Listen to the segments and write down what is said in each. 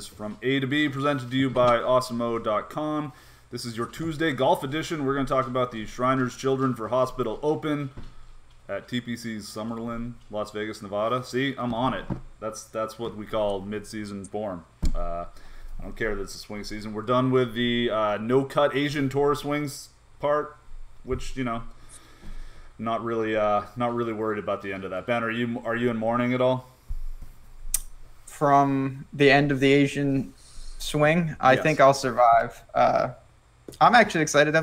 is from A to B, presented to you by Awesemo.com. This is your Tuesday golf edition. We're going to talk about the Shriners Children for Hospital Open at TPC's Summerlin, Las Vegas, Nevada. See, I'm on it. That's what we call mid-season form. I don't care that it's a swing season. We're done with the no-cut Asian Tour swings part, which, you know, not really worried about the end of that. Ben, are you in mourning at all? From the end of the Asian swing, I think I'll survive. I'm actually excited.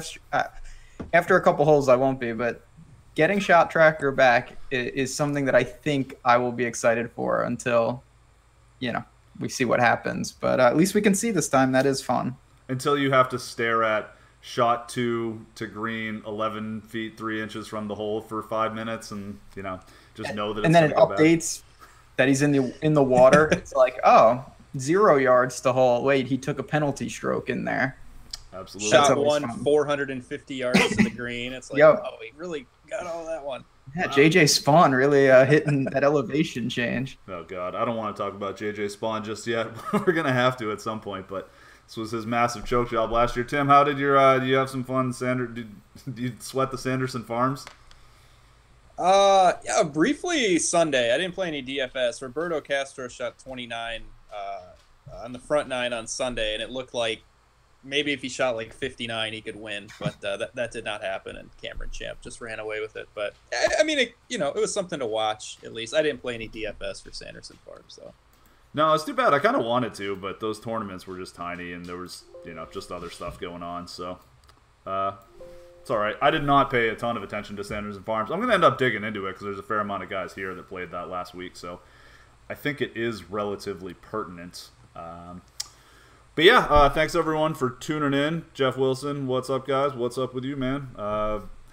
After a couple holes, I won't be, but getting Shot Tracker back is something that I think I will be excited for until, you know, we see what happens. But at least we can see this time. That is fun. Until you have to stare at shot 2 to green 11 feet 3 inches from the hole for 5 minutes, and you know, just know that it's, and then it updates that he's in the water. It's like, oh, 0 yards to hole. Wait, he took a penalty stroke in there. Absolutely. Shot one, 450 yards to the green. It's like, oh, he really got all that one. Yeah, wow. JJ Spawn really hitting that elevation change. Oh God, I don't want to talk about JJ Spawn just yet. We're gonna have to at some point, but this was his massive choke job last year. Tim, how did your do you have some fun? Did you sweat the Sanderson Farms? Yeah, briefly Sunday. I didn't play any DFS. Roberto Castro shot 29 on the front nine on Sunday, and it looked like maybe if he shot like 59, he could win, but that did not happen, and Cameron Champ just ran away with it. But I mean, it was something to watch at least. I didn't play any DFS for Sanderson Farms, though. No, it's too bad. I kind of wanted to, but those tournaments were just tiny, and there was, you know, just other stuff going on. So, it's all right. I did not pay a ton of attention to Sanderson Farms. I'm going to end up digging into it because there's a fair amount of guys here that played that last week. So, I think it is relatively pertinent. But yeah, thanks everyone for tuning in. Jeff Wilson, what's up, guys? What's up with you, man?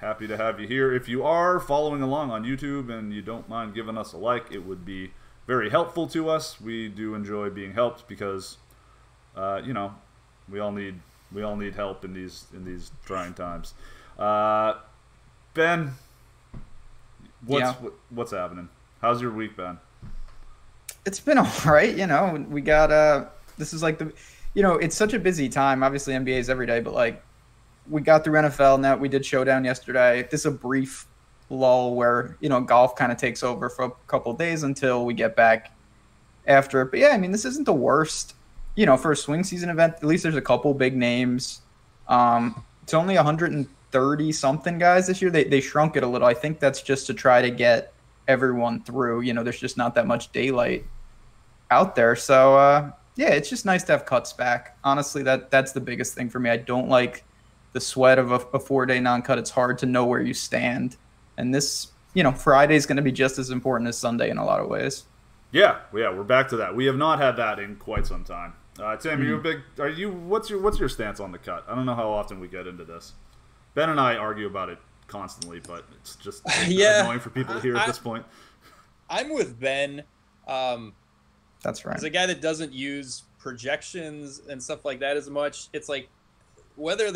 Happy to have you here. If you are following along on YouTube and you don't mind giving us a like, it would be very helpful to us. We do enjoy being helped because, you know, we all need help in these trying times. Ben, what's happening? How's your week been? It's been all right. You know, we got this is like the. You know, it's such a busy time. Obviously, NBA is every day, but like we got through NFL. Now we did Showdown yesterday. This is a brief lull where, you know, golf kind of takes over for a couple of days until we get back after it. But yeah, I mean, this isn't the worst, you know, for a swing season event. At least there's a couple big names. It's only 130 something guys this year. They shrunk it a little. I think that's just to try to get everyone through. You know, there's just not that much daylight out there. So, yeah, it's just nice to have cuts back. Honestly, that's the biggest thing for me. I don't like the sweat of a 4-day non-cut. It's hard to know where you stand. And this, you know, Friday is going to be just as important as Sunday in a lot of ways. Yeah, we're back to that. We have not had that in quite some time. Tim, what's your stance on the cut? I don't know how often we get into this. Ben and I argue about it constantly, but it's just annoying for people to hear at this point. I'm with Ben. That's right. As a guy that doesn't use projections and stuff like that as much, it's like whether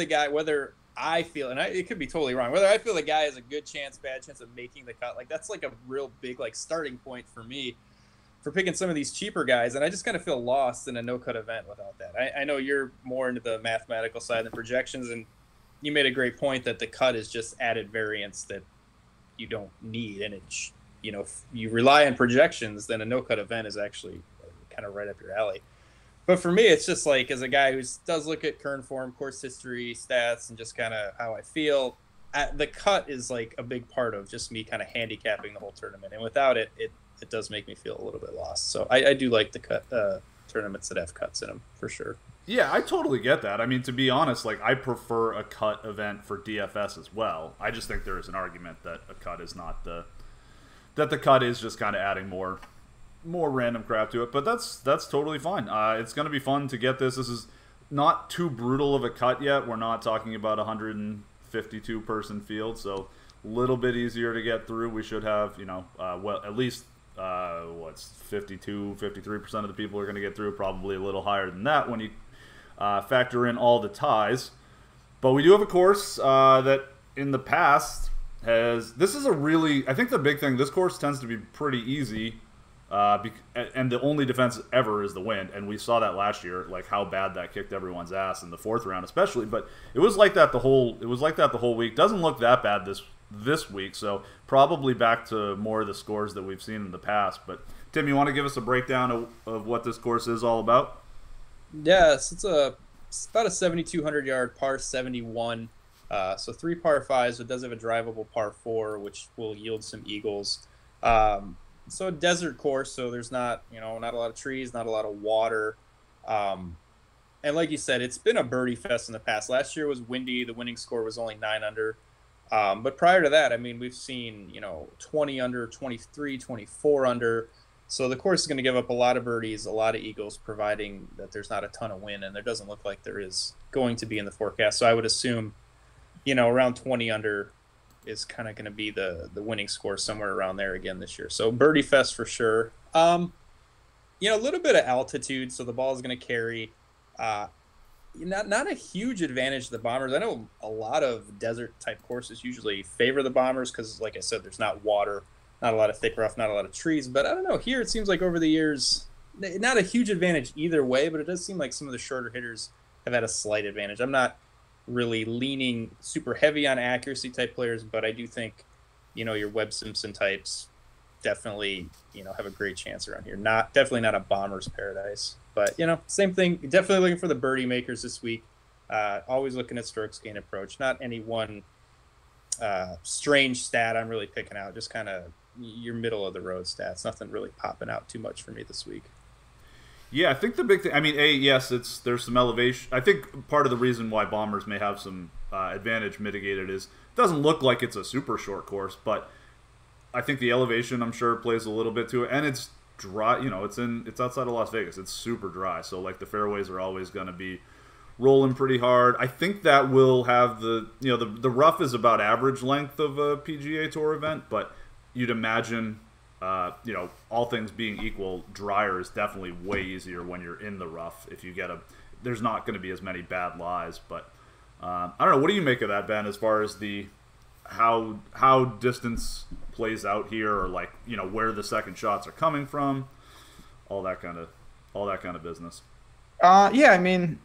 I feel, and it could be totally wrong, whether I feel the guy has a good chance, bad chance of making the cut, like that's like a real big like starting point for me for picking some of these cheaper guys, and I just kind of feel lost in a no-cut event without that. I know you're more into the mathematical side than projections, and you made a great point that the cut is just added variance that you don't need, and it's, you know, if you rely on projections, then a no-cut event is actually kind of right up your alley. But for me, it's just like, as a guy who does look at current form, course history, stats, and just kind of how I feel, the cut is like a big part of just me kind of handicapping the whole tournament. And without it, it does make me feel a little bit lost. So I do like the cut tournaments that have cuts in them, for sure. Yeah, I totally get that. I mean, to be honest, like I prefer a cut event for DFS as well. I just think there is an argument that a cut is not that the cut is just kind of adding more random crap to it, but that's totally fine. It's going to be fun to get this. This is not too brutal of a cut yet. We're not talking about a 152 person field, so a little bit easier to get through. We should have, you know, at least 53% of the people are going to get through. Probably a little higher than that when you factor in all the ties. But we do have a course that in the past has. This is a really. I think the big thing. This course tends to be pretty easy. And the only defense ever is the wind, and we saw that last year, like how bad that kicked everyone's ass in the 4th round, especially. But it was like that the whole week. Doesn't look that bad this week, so probably back to more of the scores that we've seen in the past. But Tim, you want to give us a breakdown of what this course is all about? Yes, it's about a 7,200 yard par 71. So 3 par 5s. It does have a drivable par 4, which will yield some eagles. So a desert course, so there's not a lot of trees, not a lot of water. And like you said, it's been a birdie fest in the past. Last year was windy. The winning score was only 9 under. But prior to that, I mean, we've seen, 20 under, 23, 24 under. So the course is going to give up a lot of birdies, a lot of eagles, providing that there's not a ton of wind, and there doesn't look like there is going to be in the forecast. So I would assume, around 20 under is kind of going to be the winning score, somewhere around there again this year. So birdie fest for sure. A little bit of altitude, so the ball is going to carry. Not a huge advantage to the Bombers. I know a lot of desert type courses usually favor the Bombers because, like I said, there's not water, not a lot of thick rough, not a lot of trees. But I don't know. Here it seems like over the years, not a huge advantage either way, but it does seem like some of the shorter hitters have had a slight advantage. I'm not really leaning super heavy on accuracy type players, but I do think, your Webb Simpson types definitely, have a great chance around here. Definitely not a Bomber's paradise, but same thing. Definitely looking for the birdie makers this week. Always looking at strokes gain approach. Not any one strange stat I'm really picking out. Just kind of your middle of the road stats. Nothing really popping out too much for me this week. Yeah, I think the big thing. I mean, yes, there's some elevation. I think part of the reason why Bombers may have some advantage mitigated is it doesn't look like it's a super short course, but I think the elevation, I'm sure, plays a little bit to it, and it's dry. It's outside of Las Vegas. It's super dry, so like the fairways are always going to be rolling pretty hard. I think that will have the rough is about average length of a PGA Tour event, but you'd imagine. All things being equal, drier is definitely way easier when you're in the rough. If you there's not going to be as many bad lies. But I don't know. What do you make of that, Ben? As far as how distance plays out here, or where the second shots are coming from, all that kind of business. Yeah, I mean,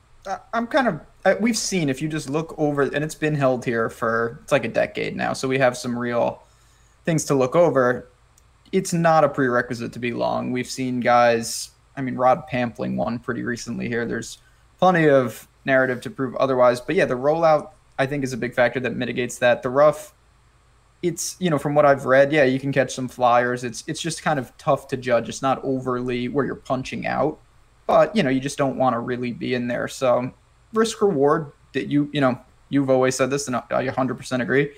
we've seen, if you just look over, and it's been held here for it's like a decade now, so we have some real things to look over. It's not a prerequisite to be long. We've seen guys, Rod Pampling won pretty recently here. There's plenty of narrative to prove otherwise. But yeah, the rollout, I think, is a big factor that mitigates that. The rough, it's, from what I've read, yeah, you can catch some flyers. It's just kind of tough to judge. It's not overly where you're punching out. But, you just don't want to really be in there. So risk reward, that you've always said this, and I 100% agree.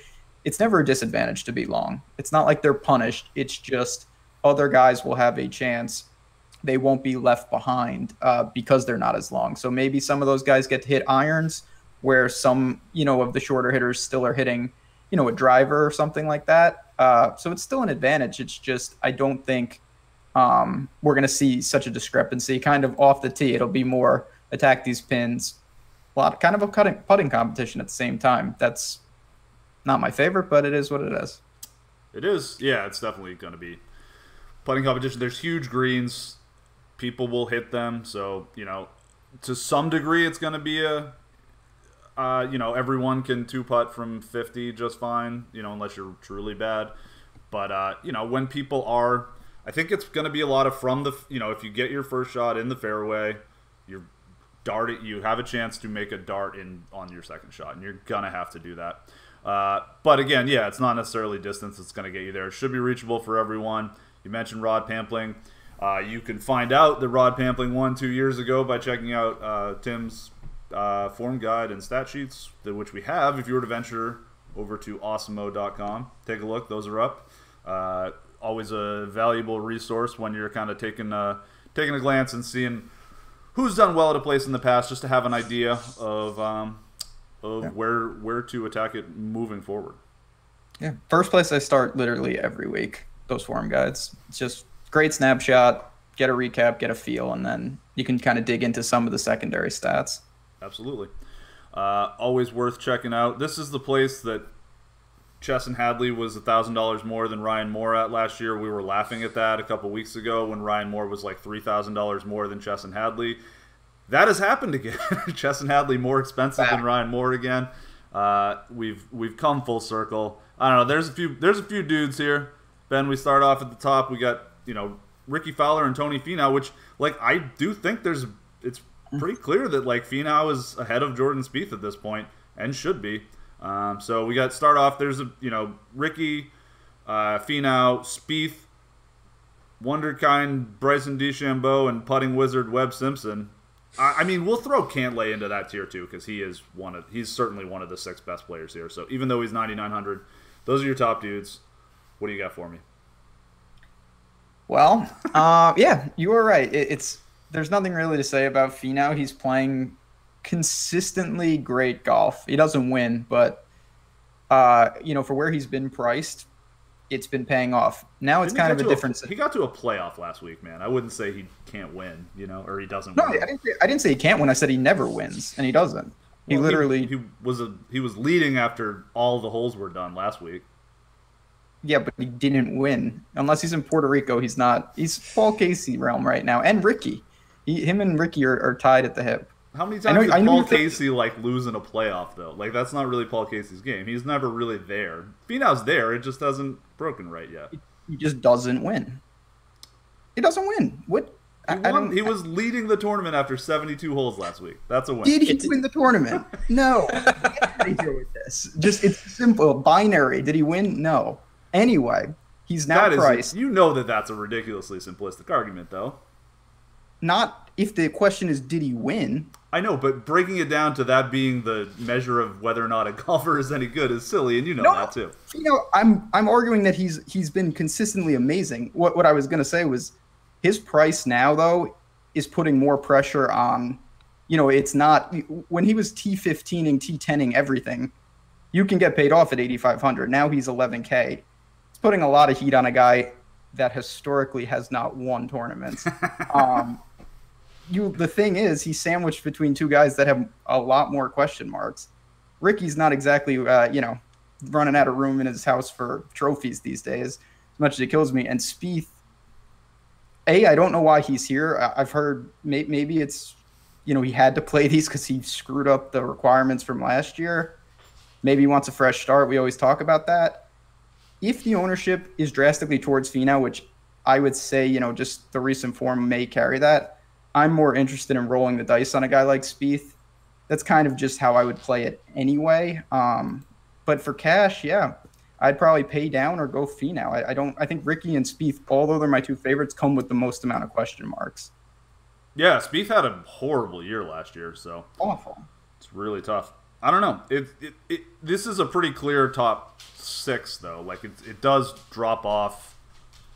It's never a disadvantage to be long. It's not like they're punished. It's just other guys will have a chance. They won't be left behind because they're not as long. So maybe some of those guys get to hit irons where some, of the shorter hitters still are hitting, a driver or something like that. So it's still an advantage. It's just I don't think we're going to see such a discrepancy kind of off the tee. It'll be more attack these pins. Kind of a putting competition at the same time. That's not my favorite, but it is what it is. It is. Yeah, it's definitely going to be putting competition. There's huge greens. People will hit them. So, to some degree, it's going to be everyone can two-putt from 50 just fine, unless you're truly bad. But, when people are, I think it's going to be a lot of if you get your first shot in the fairway, you have a chance to make a dart on your second shot, and you're going to have to do that. But again, yeah, it's not necessarily distance that's going to get you there. It should be reachable for everyone. You mentioned Rod Pampling. You can find out that Rod Pampling won 2 years ago by checking out Tim's form guide and stat sheets, which we have. If you were to venture over to awesomeo.com, take a look. Those are up. Always a valuable resource when you're kind of taking a glance and seeing who's done well at a place in the past, just to have an idea of where to attack it moving forward. Yeah, first place I start literally every week, those form guides. It's just great snapshot, get a recap, get a feel, and then you can kind of dig into some of the secondary stats. Absolutely. Always worth checking out. This is the place that Chesson Hadley was $1,000 more than Ryan Moore at last year. We were laughing at that a couple weeks ago when Ryan Moore was like $3,000 more than Chesson Hadley. That has happened again. Chesson Hadley more expensive than Ryan Moore again. We've come full circle. I don't know. There's a few dudes here. Ben, we start off at the top. We got Ricky Fowler and Tony Finau, which I do think it's pretty clear that Finau is ahead of Jordan Spieth at this point and should be. So we got start off. There's Ricky, Finau, Spieth, Wonderkind, Bryson DeChambeau, and putting wizard Webb Simpson. I mean, we'll throw Cantlay into that tier too because he's certainly one of the 6 best players here. So even though he's 9,900, those are your top dudes. What do you got for me? Well, yeah, you were right. There's nothing really to say about Finau. He's playing consistently great golf. He doesn't win, but for where he's been priced, it's been paying off. Now it's kind of a difference. He got to a playoff last week, man. I wouldn't say he can't win, or he doesn't no, win. I didn't say he can't win. I said he never wins, and he doesn't. He was leading after all the holes were done last week. Yeah, but he didn't win. Unless he's in Puerto Rico, he's not. He's Paul Casey realm right now, and Ricky. Him and Ricky are tied at the hip. How many times did Paul Casey lose in a playoff though? That's not really Paul Casey's game. He's never really there. Finau's there. It just hasn't broken right yet. He just doesn't win. He doesn't win. What? He was leading the tournament after 72 holes last week. That's a win. Did he win the tournament? No. What do deal with this? It's simple, binary. Did he win? No. Anyway, he's now priced. That's a ridiculously simplistic argument, though. Not if the question is, did he win? I know, but breaking it down to that being the measure of whether or not a golfer is any good is silly, and that too. I'm arguing that he's been consistently amazing. What I was going to say was his price now, though, is putting more pressure on. It's not when he was T15ing, T10ing everything. You can get paid off at 8,500. Now he's 11K. It's putting a lot of heat on a guy that historically has not won tournaments. The thing is, he's sandwiched between 2 guys that have a lot more question marks. Ricky's not exactly, running out of room in his house for trophies these days, as much as it kills me. And Spieth, I don't know why he's here. I've heard maybe it's, he had to play these because he screwed up the requirements from last year. Maybe he wants a fresh start. We always talk about that. If the ownership is drastically towards Finau, which I would say, just the recent form may carry that, I'm more interested in rolling the dice on a guy like Spieth. That's kind of just how I would play it anyway. But for cash, yeah, I'd probably pay down or go Finau. I think Ricky and Spieth, although they're my 2 favorites, come with the most amount of question marks. Yeah, Spieth had a horrible year last year, so awful. It's really tough. I don't know. This is a pretty clear top 6 though. It does drop off.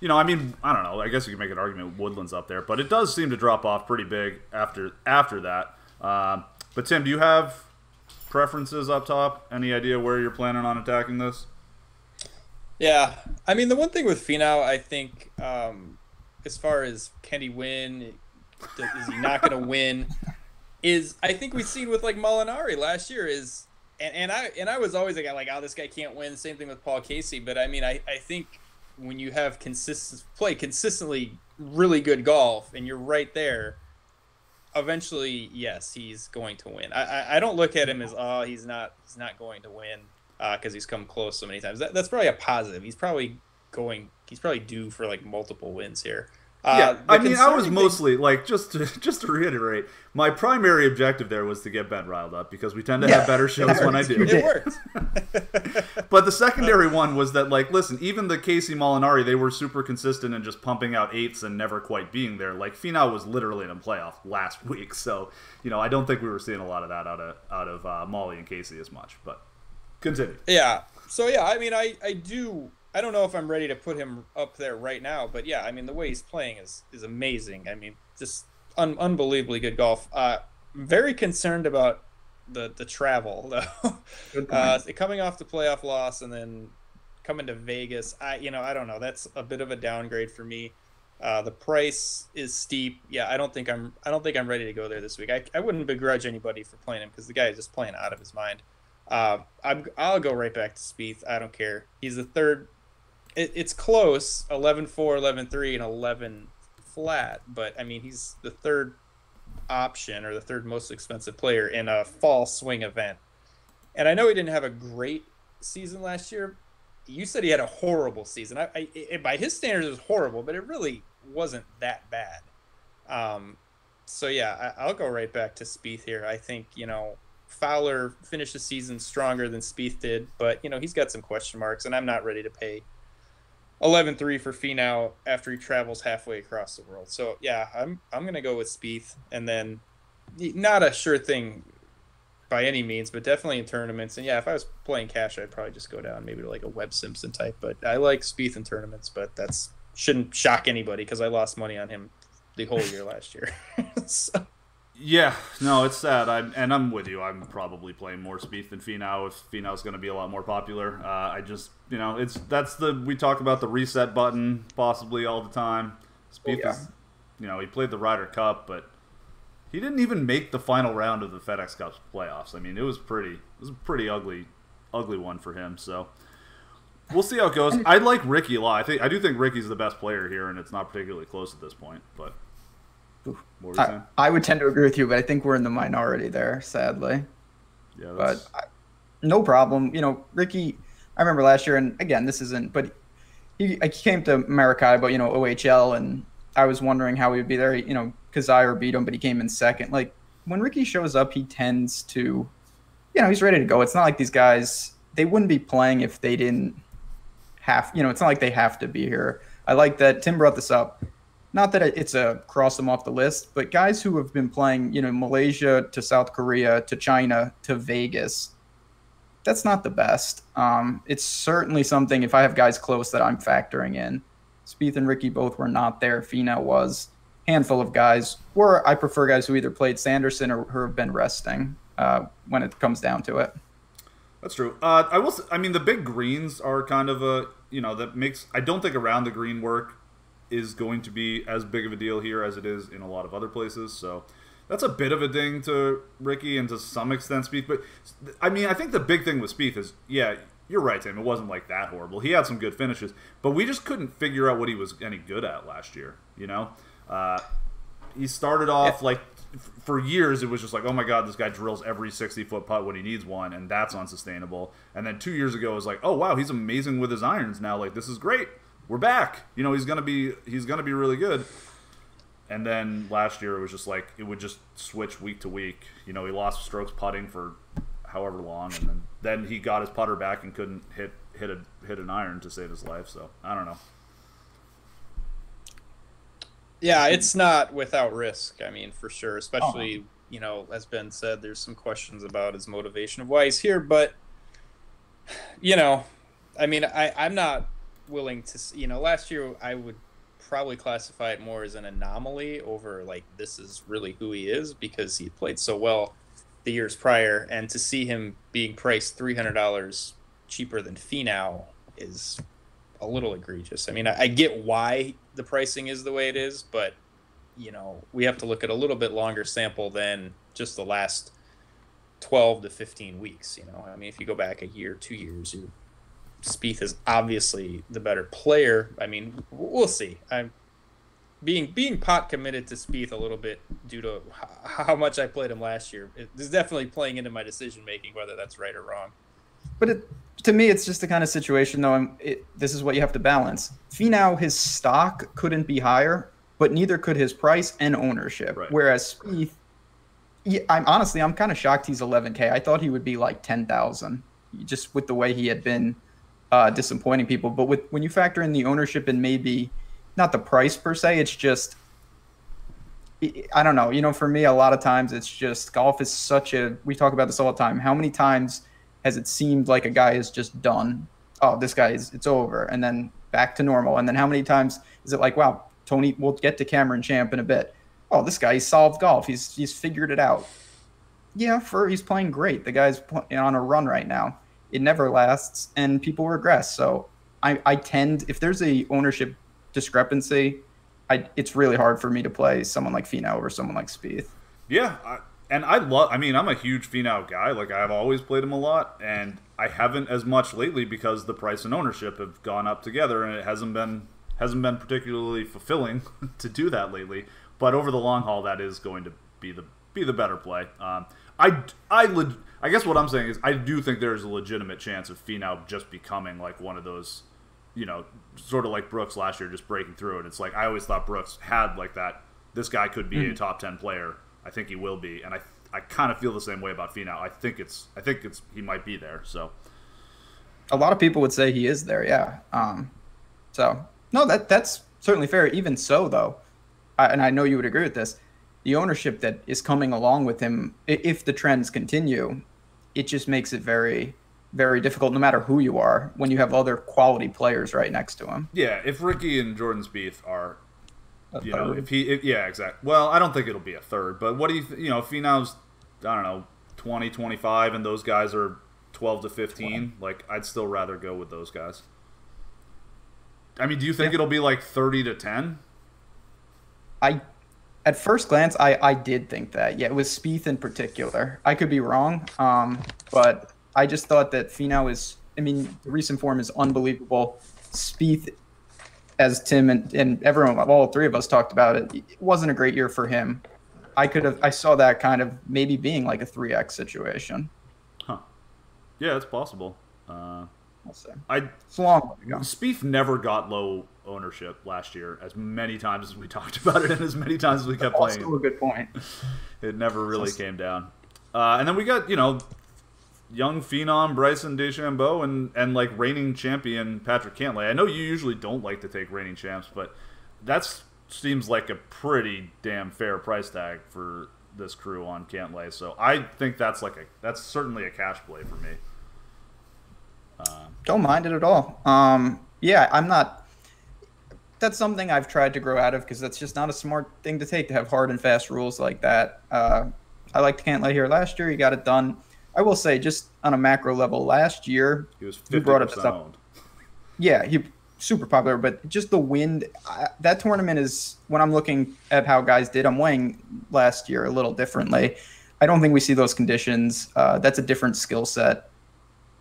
I don't know. I guess you can make an argument with Woodland's up there, but it does seem to drop off pretty big after that. But Tim, do you have preferences up top? Any idea where you're planning on attacking this? Yeah, the one thing with Finau, I think, as far as can he win, is he not going to win, is I think we've seen with Molinari last year is, and I was always a guy oh, this guy can't win. Same thing with Paul Casey, but I think when you have consistently really good golf and you're right there, eventually, yes, he's going to win. I don't look at him as he's not going to win because he's come close so many times. That's probably a positive. He's probably due for multiple wins here. Yeah, I was mostly just to reiterate, my primary objective there was to get Ben riled up because we tend to have better shows when I do. It worked. But the secondary one was that listen, even the Casey Molinari, they were super consistent and just pumping out 8s and never quite being there. Finau was literally in a playoff last week, so I don't think we were seeing a lot of that out of Molly and Casey as much. But continue. Yeah. So yeah, I do. I don't know if I'm ready to put him up there right now, but yeah, the way he's playing is amazing. Just unbelievably good golf. Very concerned about the travel though. Coming off the playoff loss and then coming to Vegas, I don't know. That's a bit of a downgrade for me. The price is steep. Yeah, I don't think I'm ready to go there this week. I wouldn't begrudge anybody for playing him because the guy is just playing out of his mind. I'll go right back to Spieth. I don't care. He's the third. It's close, 11-4, 11-3, and 11 flat. But I mean, he's the third option or the third most expensive player in a fall swing event. And I know he didn't have a great season last year. You said he had a horrible season. By his standards, it was horrible, but it really wasn't that bad. So yeah, I'll go right back to Spieth here. I think, Fowler finished the season stronger than Spieth did, but he's got some question marks, and I'm not ready to pay 11-3 for Finau after he travels halfway across the world. So yeah, I'm gonna go with Spieth, and then not a sure thing by any means, but definitely in tournaments. And yeah, if I was playing cash, I'd probably just go down maybe to like a Webb Simpson type. But I like Spieth in tournaments, but that's shouldn't shock anybody because I lost money on him the whole year last year. So. Yeah, no, it's sad. I'm with you. I'm probably playing more Spieth than Finau if Finau's going to be a lot more popular. I just, we talk about the reset button possibly all the time. Spieth is, he played the Ryder Cup, but he didn't even make the final round of the FedEx Cup playoffs. I mean, it was a pretty ugly one for him. So we'll see how it goes. I like Ricky a lot. I do think Ricky's the best player here, and it's not particularly close at this point, but. I would tend to agree with you, but I think we're in the minority there, sadly. Yeah, but no problem. Ricky, I remember last year, and again, this isn't, but he came to Maracaibo, OHL, and I was wondering how he would be there. Kazire beat him, but he came in second. Like, when Ricky shows up, he tends to, he's ready to go. It's not like these guys, they wouldn't be playing if they didn't have, it's not like they have to be here. I like that Tim brought this up. Not that it's a cross them off the list, but guys who have been playing, Malaysia to South Korea to China to Vegas, that's not the best. It's certainly something, if I have guys close, that I'm factoring in. Spieth and Ricky both were not there. Finau was. Handful of guys. Or I prefer guys who either played Sanderson or who have been resting when it comes down to it. That's true. The big greens are kind of that makes, I don't think around the green work is going to be as big of a deal here as it is in a lot of other places. So that's a bit of a ding to Ricky and to some extent Spieth. But, I think the big thing with Spieth is, yeah, you're right, Tim. It wasn't like that horrible. He had some good finishes, but we just couldn't figure out what he was any good at last year, He started off for years, it was just like, oh my God, this guy drills every 60-foot putt when he needs one, and that's unsustainable. And then 2 years ago, it was like, oh wow, he's amazing with his irons now. Like, this is great. We're back. He's gonna be really good. And then last year it was just like it would just switch week to week. He lost strokes putting for however long, and then he got his putter back and couldn't hit an iron to save his life. So I don't know. Yeah, it's not without risk. For sure. Especially as Ben said, there's some questions about his motivation of why he's here. But I'm not willing to, last year I would probably classify it more as an anomaly over like this is really who he is because he played so well the years prior, and to see him being priced $300 cheaper than Finau is a little egregious. I get why the pricing is the way it is, but we have to look at a little bit longer sample than just the last 12 to 15 weeks. If you go back a year, 2 years, Spieth is obviously the better player. We'll see. I'm being pot committed to Spieth a little bit due to how much I played him last year. It is definitely playing into my decision making, whether that's right or wrong. But to me, it's just the kind of situation, though. This is what you have to balance. Finau, his stock couldn't be higher, but neither could his price and ownership. Right. Whereas Spieth, I'm kind of shocked he's 11K. I thought he would be like 10,000, just with the way he had been. Disappointing people, but when you factor in the ownership and maybe not the price per se, it's just I don't know. For me, a lot of times it's just golf is we talk about this all the time. How many times has it seemed like a guy is just done? Oh, this guy it's over, and then back to normal. And then how many times is it like, wow, Tony, we'll get to Cameron Champ in a bit. Oh, this guy, he's solved golf. He's figured it out. Yeah, he's playing great. The guy's on a run right now. It never lasts, and people regress. So I tend, if there's a ownership discrepancy, it's really hard for me to play someone like Finau over someone like Spieth. Yeah, And I'm a huge Finau guy. Like, I've always played him a lot, and I haven't as much lately because the price and ownership have gone up together, and it hasn't been particularly fulfilling to do that lately. But over the long haul, that is going to be the better play. I guess what I'm saying is I do think there's a legitimate chance of Finau just becoming like one of those, sort of like Brooks last year, just breaking through it. It's like I always thought Brooks had like that. This guy could be a top 10 player. I think he will be, and I kind of feel the same way about Finau. I think he might be there. So a lot of people would say he is there. Yeah. So no, that's certainly fair. Even so, though, and I know you would agree with this, the ownership that is coming along with him, if the trends continue, it just makes it very, very difficult, no matter who you are, when you have other quality players right next to him. Yeah, if Ricky and Jordan Spieth are, yeah, exactly. Well, I don't think it'll be a third, but what do if Finau's, I don't know, 20, 25, and those guys are 12 to 15, like, I'd still rather go with those guys. I mean, do you think it'll be like 30 to 10? At first glance, I did think that. Yeah, it was Spieth in particular. I could be wrong, but I just thought that Finau the recent form is unbelievable. Spieth, as Tim and everyone, all three of us talked about it wasn't a great year for him. I saw that kind of maybe being like a 3x situation. Huh. Yeah, it's possible. We'll see. It's a long way to go. Spieth never got low ownership last year, as many times as we talked about it, and as many times as we kept playing. Also a good point. It never really came down. And then we got young phenom Bryson DeChambeau and like reigning champion Patrick Cantlay. I know you usually don't like to take reigning champs, but that seems like a pretty damn fair price tag for this crew on Cantlay. So I think that's certainly a cash play for me. Don't mind it at all. Yeah, I'm not. That's something I've tried to grow out of because that's just not a smart thing to take, to have hard and fast rules like that. I liked Cantlay here last year. He got it done. I will say, just on a macro level, last year he was 50% owned. Yeah, he super popular, but just the wind. That tournament is, when I'm looking at how guys did, I'm weighing last year a little differently. I don't think we see those conditions. That's a different skill set,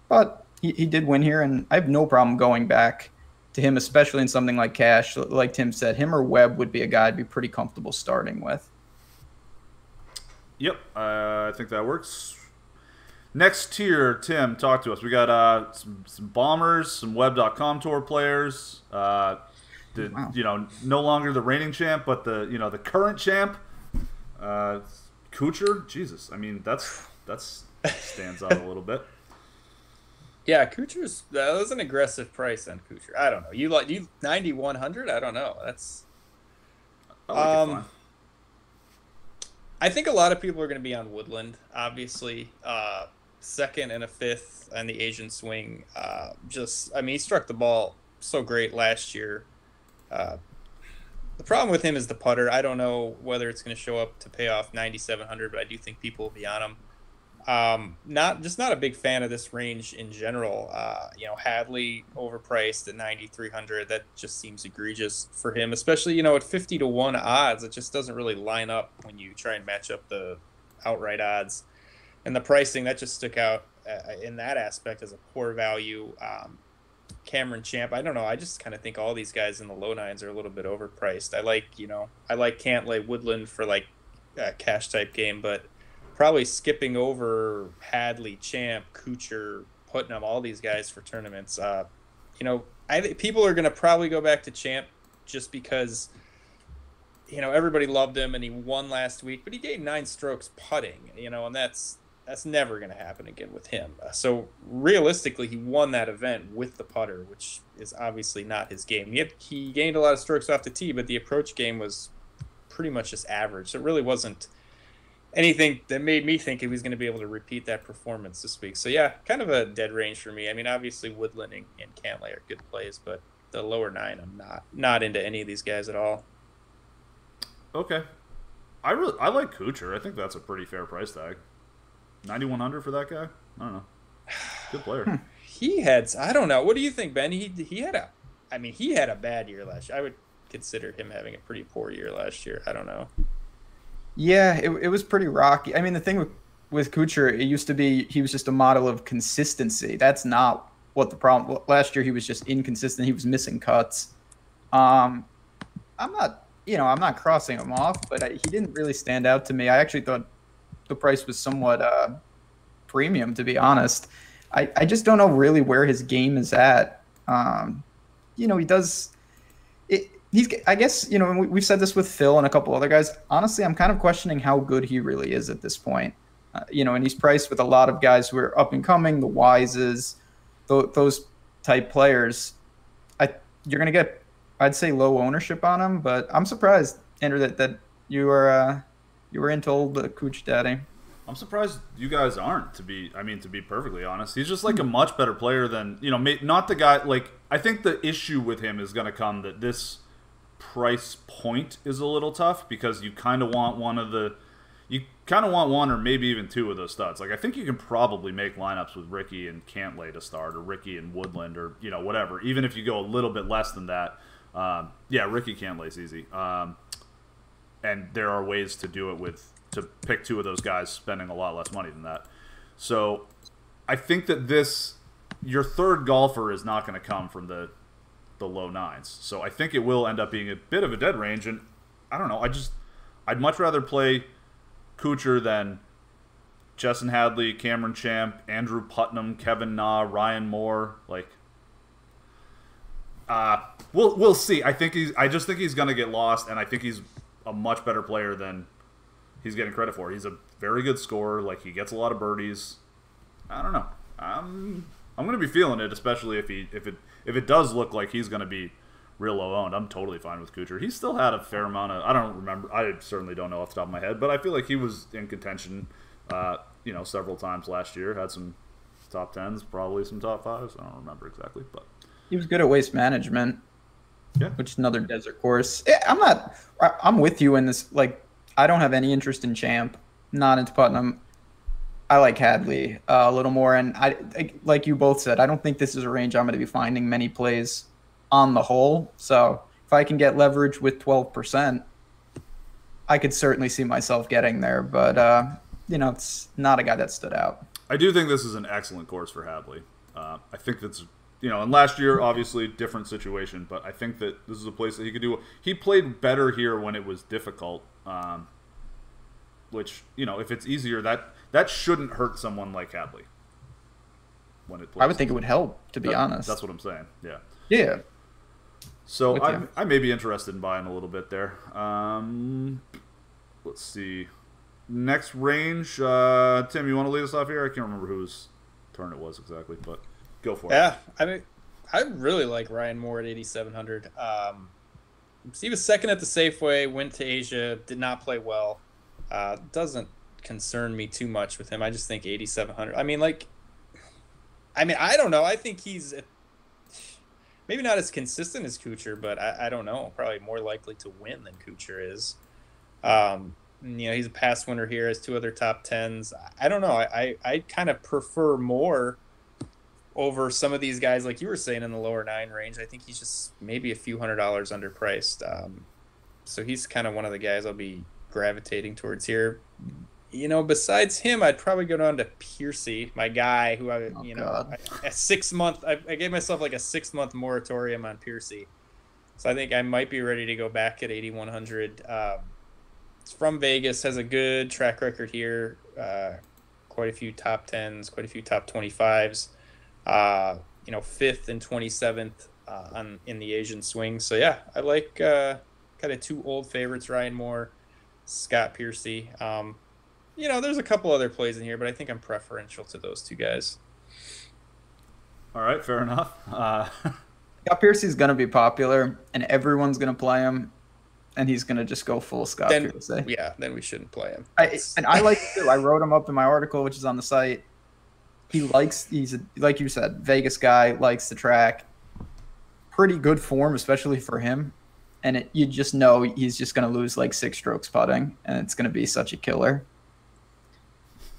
but he did win here, and I have no problem going back to him, especially in something like cash. Like Tim said, him or Webb would be a guy I'd be pretty comfortable starting with. Yep, I think that works. Next tier, Tim, talk to us. We got some bombers, some Web.com tour players. Wow. No longer the reigning champ, but the current champ. Kuchar, Jesus, I mean that stands out a little bit. Yeah, that was an aggressive price on Kuchar. I don't know. You 9,100? I don't know. That's. I like it fine. I think a lot of people are going to be on Woodland. Obviously, second and a fifth on the Asian swing. He struck the ball so great last year. The problem with him is the putter. I don't know whether it's going to show up to pay off 9,700, but I do think people will be on him. Not a big fan of this range in general. Hadley overpriced at 9,300. That just seems egregious for him, especially at 50 to 1 odds. It just doesn't really line up when you try and match up the outright odds, and the pricing that just stuck out in that aspect as a poor value. Cameron Champ, I don't know. I just kind of think all these guys in the low nines are a little bit overpriced. I like Cantlay, Woodland for like a cash type game, but probably skipping over Hadley, Champ, Kuchar, Putnam, all these guys for tournaments. I think people are going to probably go back to Champ just because, everybody loved him and he won last week, but he gained 9 strokes putting, and that's never going to happen again with him. So realistically, he won that event with the putter, which is obviously not his game. He gained a lot of strokes off the tee, but the approach game was pretty much just average. So it really wasn't anything that made me think he was going to be able to repeat that performance this week. So yeah, kind of a dead range for me. I mean, obviously Woodland and Cantlay are good plays, but the lower 9, I'm not into any of these guys at all. Okay. I like Kuchar. I think that's a pretty fair price tag. 9,100 for that guy? I don't know. Good player. I don't know. What do you think, Ben? He had a bad year last year. I would consider him having a pretty poor year last year. I don't know. Yeah, it was pretty rocky. I mean, the thing with Kuchar, it used to be he was just a model of consistency. That's not what the problem. Last year he was just inconsistent. He was missing cuts. Um, I'm not crossing him off, but he didn't really stand out to me. I actually thought the price was somewhat premium, to be honest. I just don't know really where his game is at. He does. I guess, we've said this with Phil and a couple other guys. Honestly, I'm kind of questioning how good he really is at this point. And he's priced with a lot of guys who are up and coming, the Wises, those type players. You're going to get, I'd say, low ownership on him, but I'm surprised, Andrew, that you were into old Cooch Daddy. I'm surprised you guys aren't, to be perfectly honest. He's just like a much better player than, not the guy, like, I think the issue with him is going to come that this price point is a little tough because you kind of want one or maybe even two of those studs. Like, I think you can probably make lineups with Ricky and Cantlay to start, or Ricky and Woodland, or whatever. Even if you go a little bit less than that, Ricky Cantlay's easy. And there are ways to do it to pick two of those guys spending a lot less money than that. So I think that your third golfer is not going to come from the low nines. So I think it will end up being a bit of a dead range. And I don't know. I'd much rather play Kuchar than Justin Hadley, Cameron Champ, Andrew Putnam, Kevin Na, Ryan Moore. Like, we'll see. I just think he's going to get lost, and I think he's a much better player than he's getting credit for. He's a very good scorer. Like, he gets a lot of birdies. I don't know. I'm going to be feeling it, especially if it does look like he's going to be real low owned. I'm totally fine with Kuchar. He still had a fair amount of, I don't remember, I certainly don't know off the top of my head, but I feel like he was in contention, several times last year. Had some top 10s, probably some top 5s. I don't remember exactly, but he was good at waste management. Yeah, which is another desert course. I'm with you in this. Like, I don't have any interest in Champ. Not into Putnam. I like Hadley a little more, and like you both said, I don't think this is a range I'm going to be finding many plays on the whole. So if I can get leverage with 12%, I could certainly see myself getting there. But it's not a guy that stood out. I do think this is an excellent course for Hadley. I think that's and last year obviously different situation, but I think that this is a place that he could do. He played better here when it was difficult. Which, if it's easier, that shouldn't hurt someone like Hadley when it plays. I would think it would help, to be honest. That's what I'm saying, yeah. Yeah. So I may be interested in buying a little bit there. Let's see. Next range, Tim, you want to lead us off here? I can't remember whose turn it was exactly, but go for it. Yeah, I mean, I really like Ryan Moore at 8,700. He was second at the Safeway, went to Asia, did not play well. Doesn't concern me too much with him. I just think 8,700. I mean, I don't know. I think he's maybe not as consistent as Kuchar, but I don't know. Probably more likely to win than Kuchar is. He's a past winner here, has 2 other top 10s. I don't know. I kind of prefer Moore over some of these guys, like you were saying, in the lower 9 range. I think he's just maybe a few $100s underpriced. So he's kind of one of the guys I'll be gravitating towards here. Besides him, I'd probably go down to Piercy, my guy, who a 6 month. I gave myself like a 6 month moratorium on Piercy, so I think I might be ready to go back at 8,100. It's from Vegas, has a good track record here. Quite a few top 10s, quite a few top 25s. 5th and 27th in the Asian swing. So yeah, I like kind of 2 old favorites, Ryan Moore, Scott Piercy. There's a couple other plays in here, but I think I'm preferential to those 2 guys. All right, fair enough. Scott Piercy's going to be popular, and everyone's going to play him, and he's going to just go full Scott Piercy. Yeah, then we shouldn't play him. I like it too. I wrote him up in my article, which is on the site. He's like you said, Vegas guy, likes the track. Pretty good form, especially for him. And you just know he's just going to lose like 6 strokes putting, and it's going to be such a killer.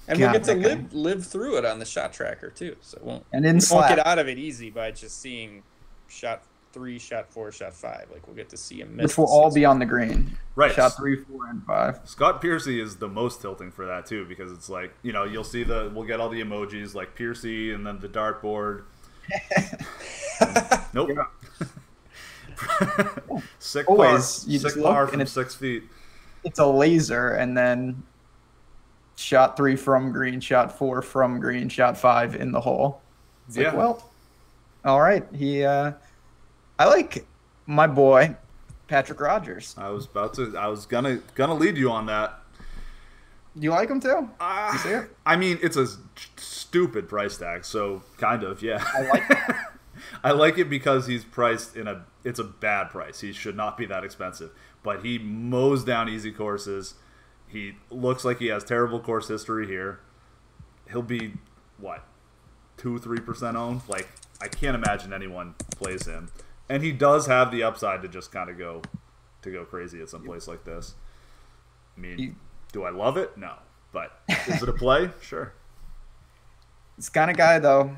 And we'll get to live through it on the shot tracker too. So we won't get out of it easy by just seeing shot 3, shot 4, shot 5. Like we'll get to see him miss. Which will all be on the green. Right. Shot 3, 4, and 5. Scott Piercy is the most tilting for that too, because it's like, you'll see we'll get all the emojis like Piercy and then the dartboard. Nope. Sick Always, par. you just Sick par look from and 6 feet. It's a laser, and then shot 3 from green, shot 4 from green, shot 5 in the hole. It's like, well, all right. I like my boy Patrick Rogers. I was gonna lead you on that. Do you like him too? You see it? I mean, it's a stupid price tag, so kind of, yeah. I like it. I like it because he's priced it's a bad price. He should not be that expensive. But he mows down easy courses. He looks like he has terrible course history here. He'll be, 2-3% owned? Like, I can't imagine anyone plays him. And he does have the upside to just kind of go crazy at some place like this. I mean, do I love it? No. But is it a play? Sure. This kind of guy, though,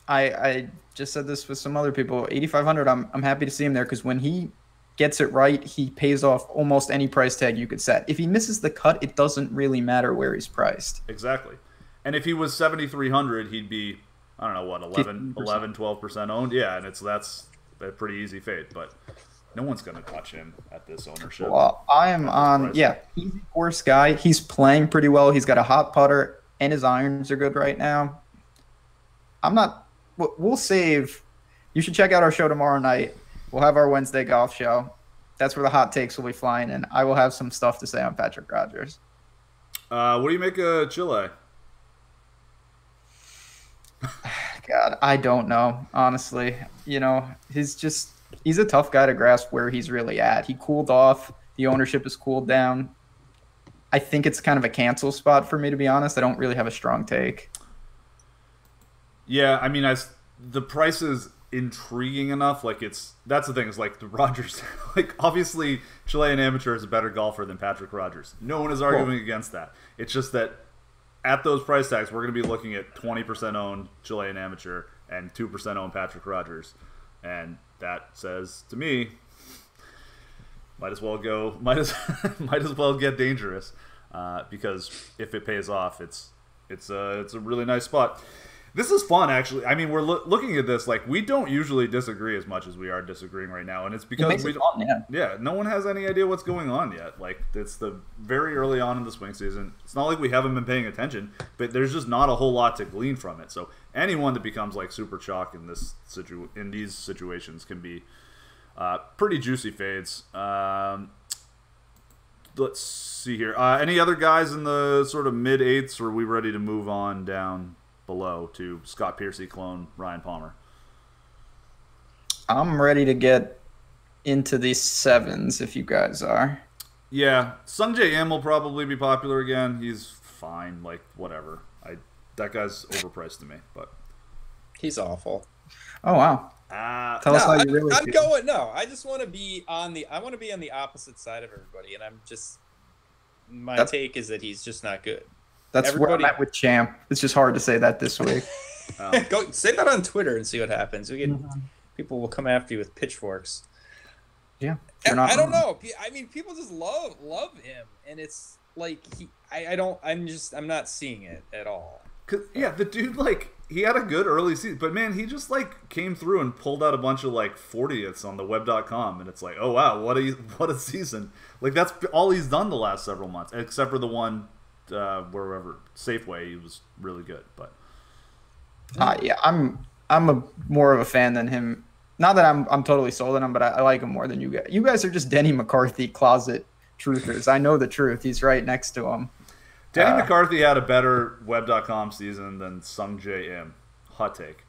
I just said this with some other people. 8,500, I'm happy to see him there because when he gets it right, he pays off almost any price tag you could set. If he misses the cut, it doesn't really matter where he's priced. Exactly. And if he was 7,300, he'd be, I don't know, 11, 12% owned. Yeah, and that's a pretty easy fade. But no one's going to touch him at this ownership. Well, I am on, easy course guy. He's playing pretty well. He's got a hot putter, and his irons are good right now. We'll save. You should check out our show tomorrow night. We'll have our Wednesday golf show. That's where the hot takes will be flying, and I will have some stuff to say on Patrick Rogers. What do you make of Chile? God, I don't know, honestly. He's a tough guy to grasp where he's really at. He cooled off. The ownership has cooled down. I think it's kind of a cancel spot for me, to be honest. I don't really have a strong take. Yeah, I mean, the price is intriguing enough. Like, that's the thing, is like the Rogers, like, obviously Chilean Amateur is a better golfer than Patrick Rogers. No one is arguing against that. It's just that at those price tags, we're going to be looking at 20% owned Chilean Amateur and 2% owned Patrick Rogers. And that says to me, might as well get dangerous, because if it pays off, it's a really nice spot. This is fun, actually. I mean, we're looking at this like we don't usually disagree as much as we are disagreeing right now, and it's because no one has any idea what's going on yet. Like, it's the very early on in the swing season. It's not like we haven't been paying attention, but there's just not a whole lot to glean from it. So anyone that becomes like super chalk in these situations can be pretty juicy fades. Let's see here. Any other guys in the sort of mid eighths, or are we ready to move on down below to Scott Piercy clone Ryan Palmer? I'm ready to get into the sevens if you guys are. Yeah, Sungjae Im will probably be popular again. He's fine, like, whatever. That guy's overpriced to me, but he's awful. Oh wow. Tell us how you really feel. I just want to be on the opposite side of everybody, and my take is that he's just not good. That's where I'm at with Champ. It's just hard to say that this week. Go say that on Twitter and see what happens. People will come after you with pitchforks. Yeah, I don't know. I mean, people just love him, and it's like I'm not seeing it at all. The dude, like, he had a good early season, but man, he just like came through and pulled out a bunch of like 40ths on the web.com, and it's like, oh wow, what a season! Like, that's all he's done the last several months, except for the one. Wherever Safeway, he was really good, but I'm more of a fan than him. Not that I'm totally sold on him, but I like him more than you guys. You guys are just Denny McCarthy closet truthers. I know the truth. He's right next to him. Denny McCarthy had a better web.com season than Sungjae Im. Hot take.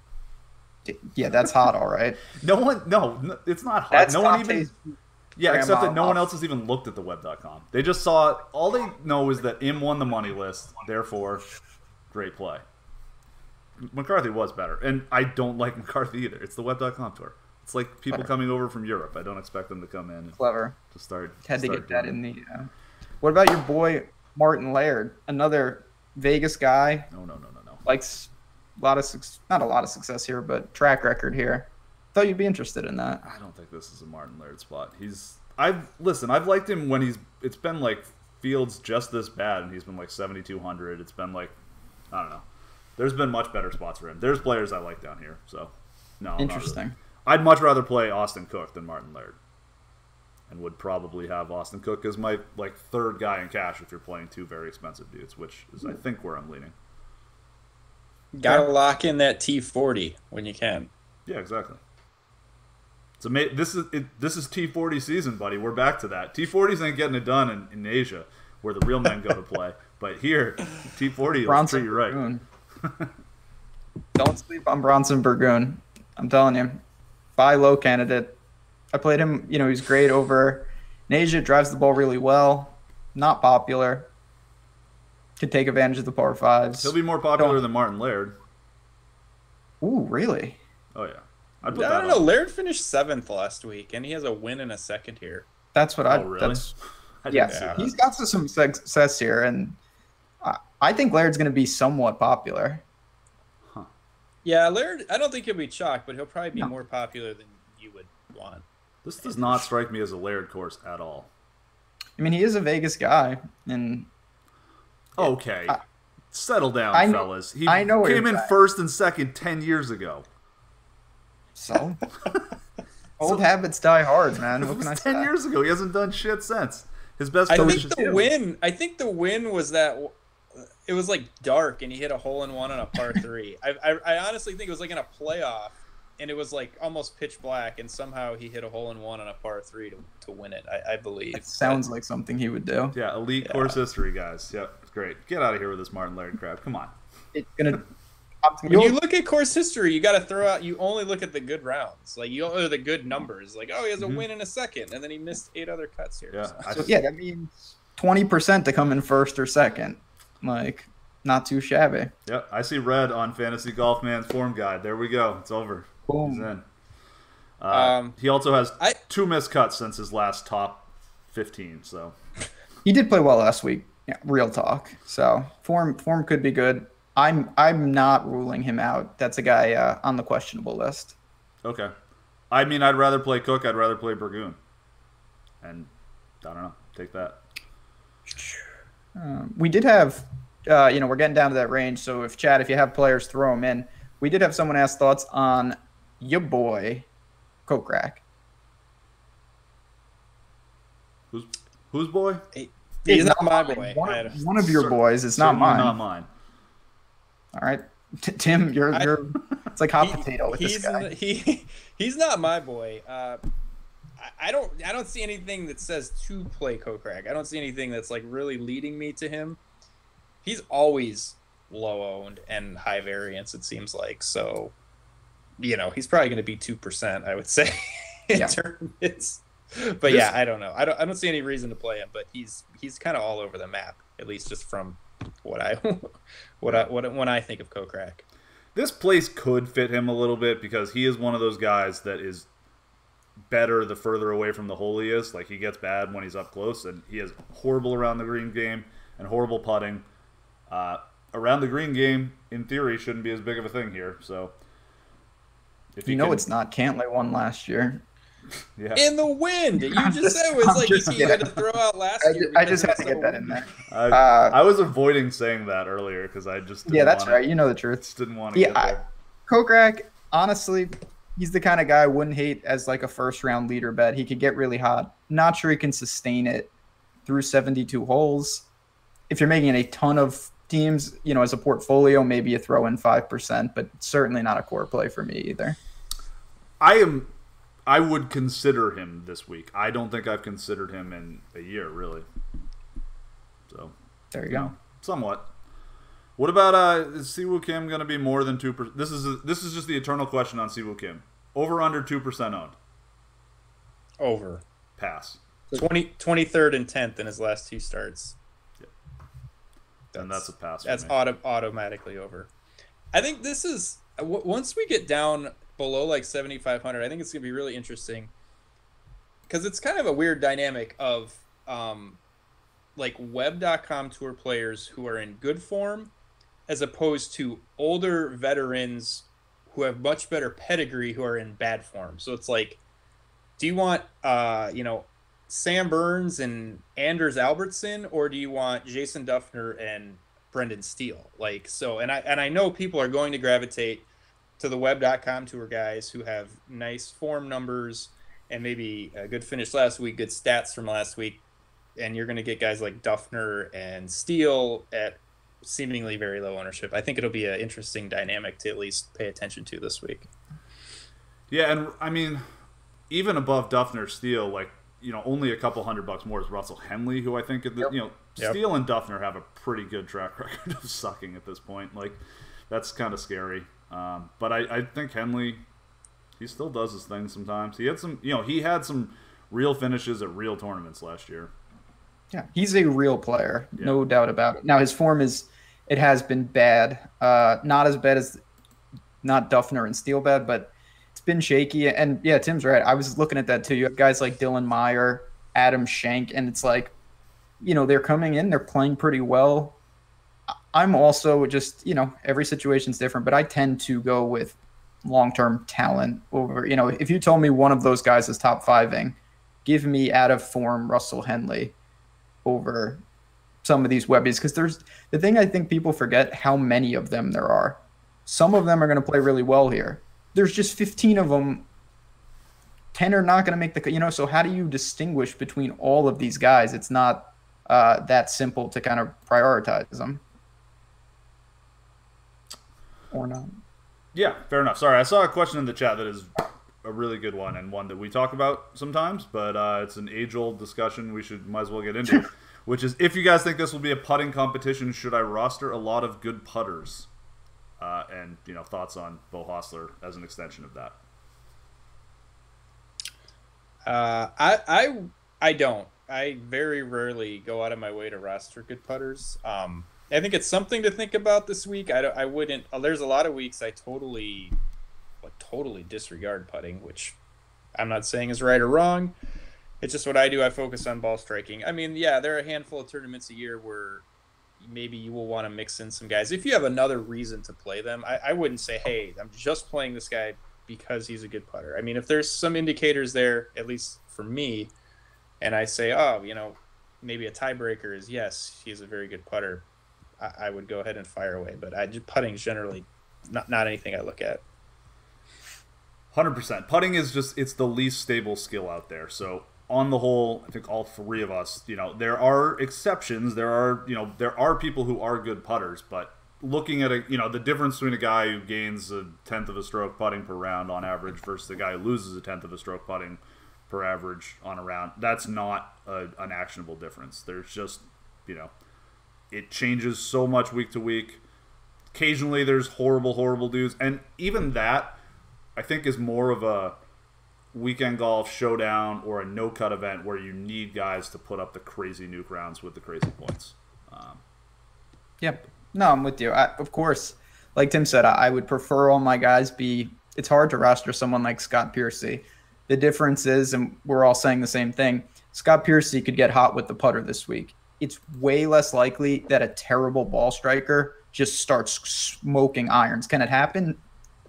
Yeah, that's hot, all right. No, it's not hot. That's no one even. Yeah, except that no one else has even looked at the web.com. They just saw, all they know is that Im won the money list, therefore, great play. McCarthy was better, and I don't like McCarthy either. It's the web.com tour. It's like people coming over from Europe. I don't expect them to come in. Clever. To start. Had to get that in the. What about your boy Martin Laird? Another Vegas guy. No. Likes not a lot of success here, but track record here. Thought you'd be interested in that. I don't think this is a Martin Laird spot. I've liked him when it's been like fields just this bad, and he's been like 7,200. It's been like, I don't know. There's been much better spots for him. There's players I like down here, so no. Interesting. Not really. I'd much rather play Austin Cook than Martin Laird, and would probably have Austin Cook as my like third guy in cash if you're playing two very expensive dudes, which is I think where I'm leaning. Gotta lock in that T40 when you can. Yeah, exactly. This is T40 season, buddy. We're back to that. T40s ain't getting it done in Asia, where the real men go to play. But here, T40 will treat you right. Don't sleep on Bronson Burgoon. I'm telling you. Buy low candidate. I played him, he's great over in Asia, drives the ball really well. Not popular. Could take advantage of the par fives. He'll be more popular than Martin Laird. Ooh, really? Oh, yeah. I don't know. Laird finished 7th last week, and he has a win and a second here. That's what really? He's got some success here, and I think Laird's going to be somewhat popular. Huh. Yeah, Laird, I don't think he'll be chalk, but he'll probably be more popular than you would want. This does not strike me as a Laird course at all. I mean, he is a Vegas guy, and okay, settle down, fellas. He came in first and second 10 years ago. So, old habits die hard, man. What can I say? 10 years ago. He hasn't done shit since. His best. I think the win was that it was like dark, and he hit a hole in one on a par 3. I honestly think it was like in a playoff, and it was like almost pitch black, and somehow he hit a hole in one on a par 3 to win it. I believe. It sounds like something he would do. Yeah, elite course history, guys. Yep, great. Get out of here with this Martin Laird crap. Come on. It's gonna. When you look at course history, you got to throw out. You only look at the good rounds, like or the good numbers. Like, oh, he has a win in a second, and then he missed 8 other cuts here. Yeah, so that means 20% to come in first or second. Like, not too shabby. Yep, I see red on Fantasy Golf Man's form guide. There we go. It's over. Boom. He's in. He also has 2 missed cuts since his last top 15. So he did play well last week. Yeah, real talk. So form could be good. I'm not ruling him out. That's a guy on the questionable list. Okay. I mean, I'd rather play Cook. I'd rather play Burgoon. And I don't know. Take that. We did have, we're getting down to that range. So if you have players, throw them in. We did have someone ask thoughts on your boy, Kokrak. Whose boy? He's not my boy. One of your boys. It's not mine. Not mine. All right, Tim, you're it's like hot potato with this guy. He's not my boy. I don't see anything that says to play Kokrak. I don't see anything that's like really leading me to him. He's always low owned and high variance, it seems like. So, he's probably going to be 2%, I would say, in tournaments. But I don't know. I don't see any reason to play him. But he's kind of all over the map, at least just from when I think of Kokrak. This place could fit him a little bit because he is one of those guys that is better the further away from the hole he is. Like, he gets bad when he's up close, and he has horrible around the green game and horrible putting. Around the green game, in theory, shouldn't be as big of a thing here. So, if it's not. Cantlay won last year. Yeah. In the wind. You just said it was like you had to throw out last year. I just had to get that in there. I was avoiding saying that earlier because I just didn't that's right. You know the truth. Just didn't want to get there. Kokrak, honestly, he's the kind of guy I wouldn't hate as like a first-round leader bet. He could get really hot. Not sure he can sustain it through 72 holes. If you're making a ton of teams, as a portfolio, maybe you throw in 5%, but certainly not a core play for me either. I would consider him this week. I don't think I've considered him in a year, really. So there you go. Somewhat. What about is Siwoo Kim going to be more than 2%? This is just the eternal question on Siwoo Kim. Over under 2% owned. Over. Pass. 23rd and 10th in his last 2 starts. Yeah. And that's a pass. That's automatically over. I think this is once we get down below like 7,500, I think it's gonna be really interesting because it's kind of a weird dynamic of like web.com tour players who are in good form as opposed to older veterans who have much better pedigree who are in bad form. So it's like, do you want Sam Burns and Anders Albertson, or do you want Jason Duffner and Brendan Steele? Like, so, and I know people are going to gravitate to the web.com tour guys who have nice form numbers and maybe a good finish last week, good stats from last week. And you're going to get guys like Duffner and Steele at seemingly very low ownership. I think it'll be an interesting dynamic to at least pay attention to this week. Yeah, and I mean, even above Duffner, Steele, like, only a couple $100 more is Russell Henley, who I think, Steele and Duffner have a pretty good track record of sucking at this point. Like, that's kind of scary. But I think Henley, he still does his thing sometimes. He had some real finishes at real tournaments last year. Yeah, he's a real player, no doubt about it. Now his form has been bad. Not as bad as not Duffner and Steele bad, but it's been shaky. And yeah, Tim's right. I was looking at that too. You have guys like Dylan Meyer, Adam Schenk, and it's like, they're coming in, they're playing pretty well. I'm also just, every situation's different, but I tend to go with long-term talent over, if you told me one of those guys is top fiving, give me out of form Russell Henley over some of these webbies, because there's the thing I think people forget how many of them there are. Some of them are going to play really well here. There's just 15 of them. 10 are not going to make the, so how do you distinguish between all of these guys? It's not that simple to kind of prioritize them. Or not. Yeah, fair enough. Sorry, I saw a question in the chat that is a really good one, and one that we talk about sometimes, but it's an age-old discussion we might as well get into, which is, if you guys think this will be a putting competition, should I roster a lot of good putters? And thoughts on Beau Hossler as an extension of that. I don't. I very rarely go out of my way to roster good putters. I think it's something to think about this week. I wouldn't. There's a lot of weeks I totally disregard putting, which I'm not saying is right or wrong. It's just what I do. I focus on ball striking. I mean, yeah, there are a handful of tournaments a year where maybe you will want to mix in some guys. If you have another reason to play them, I wouldn't say, hey, I'm just playing this guy because he's a good putter. I mean, if there's some indicators there, at least for me, and I say, maybe a tiebreaker is, yes, he's a very good putter, I would go ahead and fire away. But putting is generally not anything I look at. 100%. Putting is just, it's the least stable skill out there. So on the whole, I think all three of us, there are exceptions. There are people who are good putters, but looking at the difference between a guy who gains a tenth of a stroke putting per round on average versus the guy who loses a tenth of a stroke putting per average on a round, that's not an actionable difference. There's just, it changes so much week to week. Occasionally there's horrible dudes, and even that I think is more of a weekend golf showdown or a no-cut event where you need guys to put up the crazy nuke rounds with the crazy points. Yep. No, I'm with you. Of course, like Tim said, I would prefer all my guys be – it's hard to roster someone like Scott Piercy. The difference is, and we're all saying the same thing, Scott Piercy could get hot with the putter this week. It's way less likely that a terrible ball striker just starts smoking irons. Can it happen?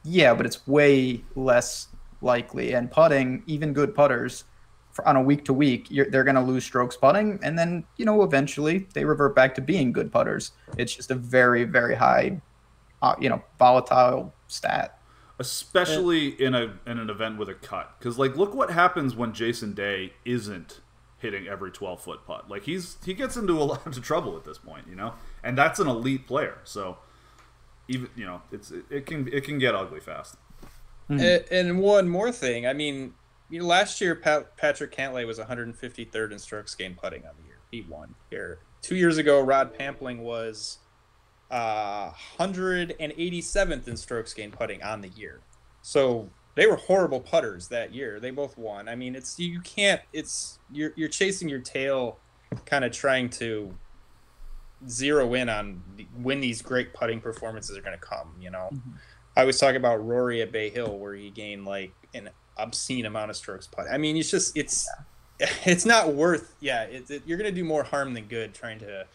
Yeah, but it's way less likely. And putting, even good putters, on a week to week, they're going to lose strokes putting, and then eventually they revert back to being good putters. It's just a very, very high, volatile stat. Especially in an event with a cut, because look what happens when Jason Day isn't hitting every 12-foot putt. He gets into a lot of trouble at this point, and that's an elite player. So even it can get ugly fast. Mm-hmm. And one more thing, I mean, last year Patrick Cantlay was 153rd in strokes gained putting on the year. He won here. 2 years ago, Rod Pampling was 187th in strokes gained putting on the year. So they were horrible putters that year. They both won. I mean, you're chasing your tail, kind of trying to zero in on when these great putting performances are going to come. Mm-hmm. I was talking about Rory at Bay Hill, where he gained an obscene amount of strokes putting. I mean, it's not worth. Yeah, you're going to do more harm than good trying to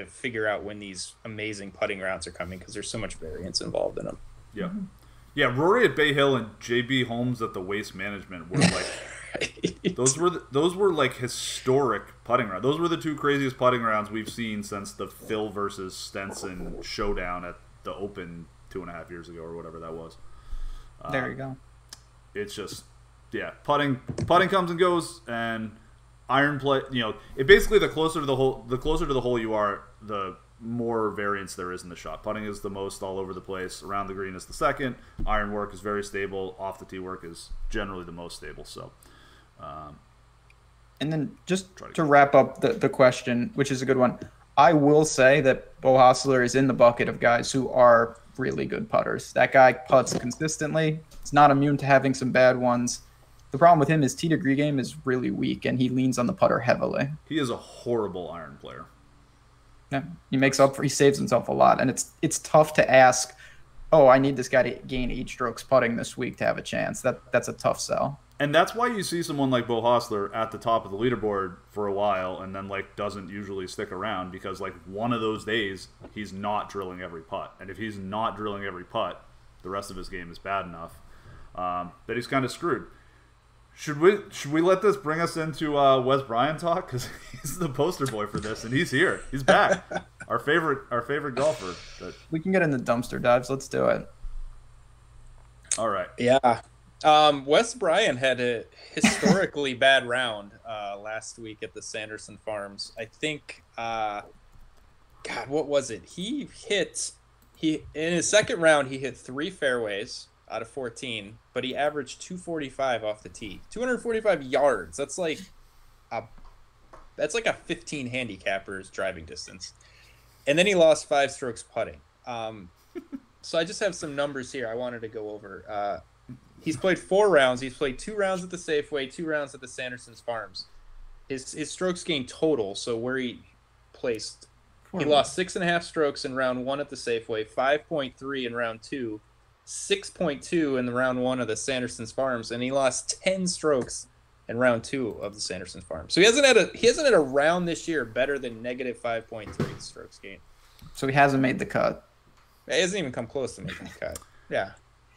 figure out when these amazing putting rounds are coming, because there's so much variance involved in them. Yeah. Yeah, Rory at Bay Hill and JB Holmes at the Waste Management were like those were like historic putting rounds. Those were the two craziest putting rounds we've seen since the Phil versus Stenson showdown at the Open 2.5 years ago or whatever that was. There you go. It's just putting comes and goes, and iron play. It basically the closer to the hole you are, the more variance there is in the shot. Putting is the most all over the place. Around the green is the second. Iron work is very stable. Off the tee work is generally the most stable. So, and then just to wrap up the question, which is a good one, I will say that Beau Hossler is in the bucket of guys who are really good putters. That guy putts consistently. He's not immune to having some bad ones. The problem with him is tee to green game is really weak, and he leans on the putter heavily. He is a horrible iron player. Yeah, he saves himself a lot, and it's tough to ask, oh, I need this guy to gain 8 strokes putting this week to have a chance. That's a tough sell. And that's why you see someone like Beau Hossler at the top of the leaderboard for a while and then doesn't usually stick around, because one of those days he's not drilling every putt. And if he's not drilling every putt, the rest of his game is bad enough that he's kind of screwed. Should we let this bring us into Wes Bryant talk? Because he's the poster boy for this, and he's here. He's back. our favorite golfer. We can get in the dumpster dives. Let's do it. All right. Yeah. Wes Bryant had a historically bad round last week at the Sanderson Farms. I think, God, what was it? In his second round, he hit 3 fairways out of 14, but he averaged 245 off the tee. 245 yards. That's like a 15 handicapper's driving distance. And then he lost 5 strokes putting. So I just have some numbers here I wanted to go over. He's played 4 rounds. He's played 2 rounds at the Safeway, 2 rounds at the Sanderson's Farms. His strokes gained total, so where he placed, he lost 6.5 strokes in round 1 at the Safeway, 5.3 in round 2, 6.2 in the round 1 of the Sanderson's Farms, and he lost 10 strokes in round 2 of the Sanderson's Farms. So he hasn't had a round this year better than negative 5.3 strokes gained. So he hasn't made the cut. He hasn't even come close to making the cut. Yeah.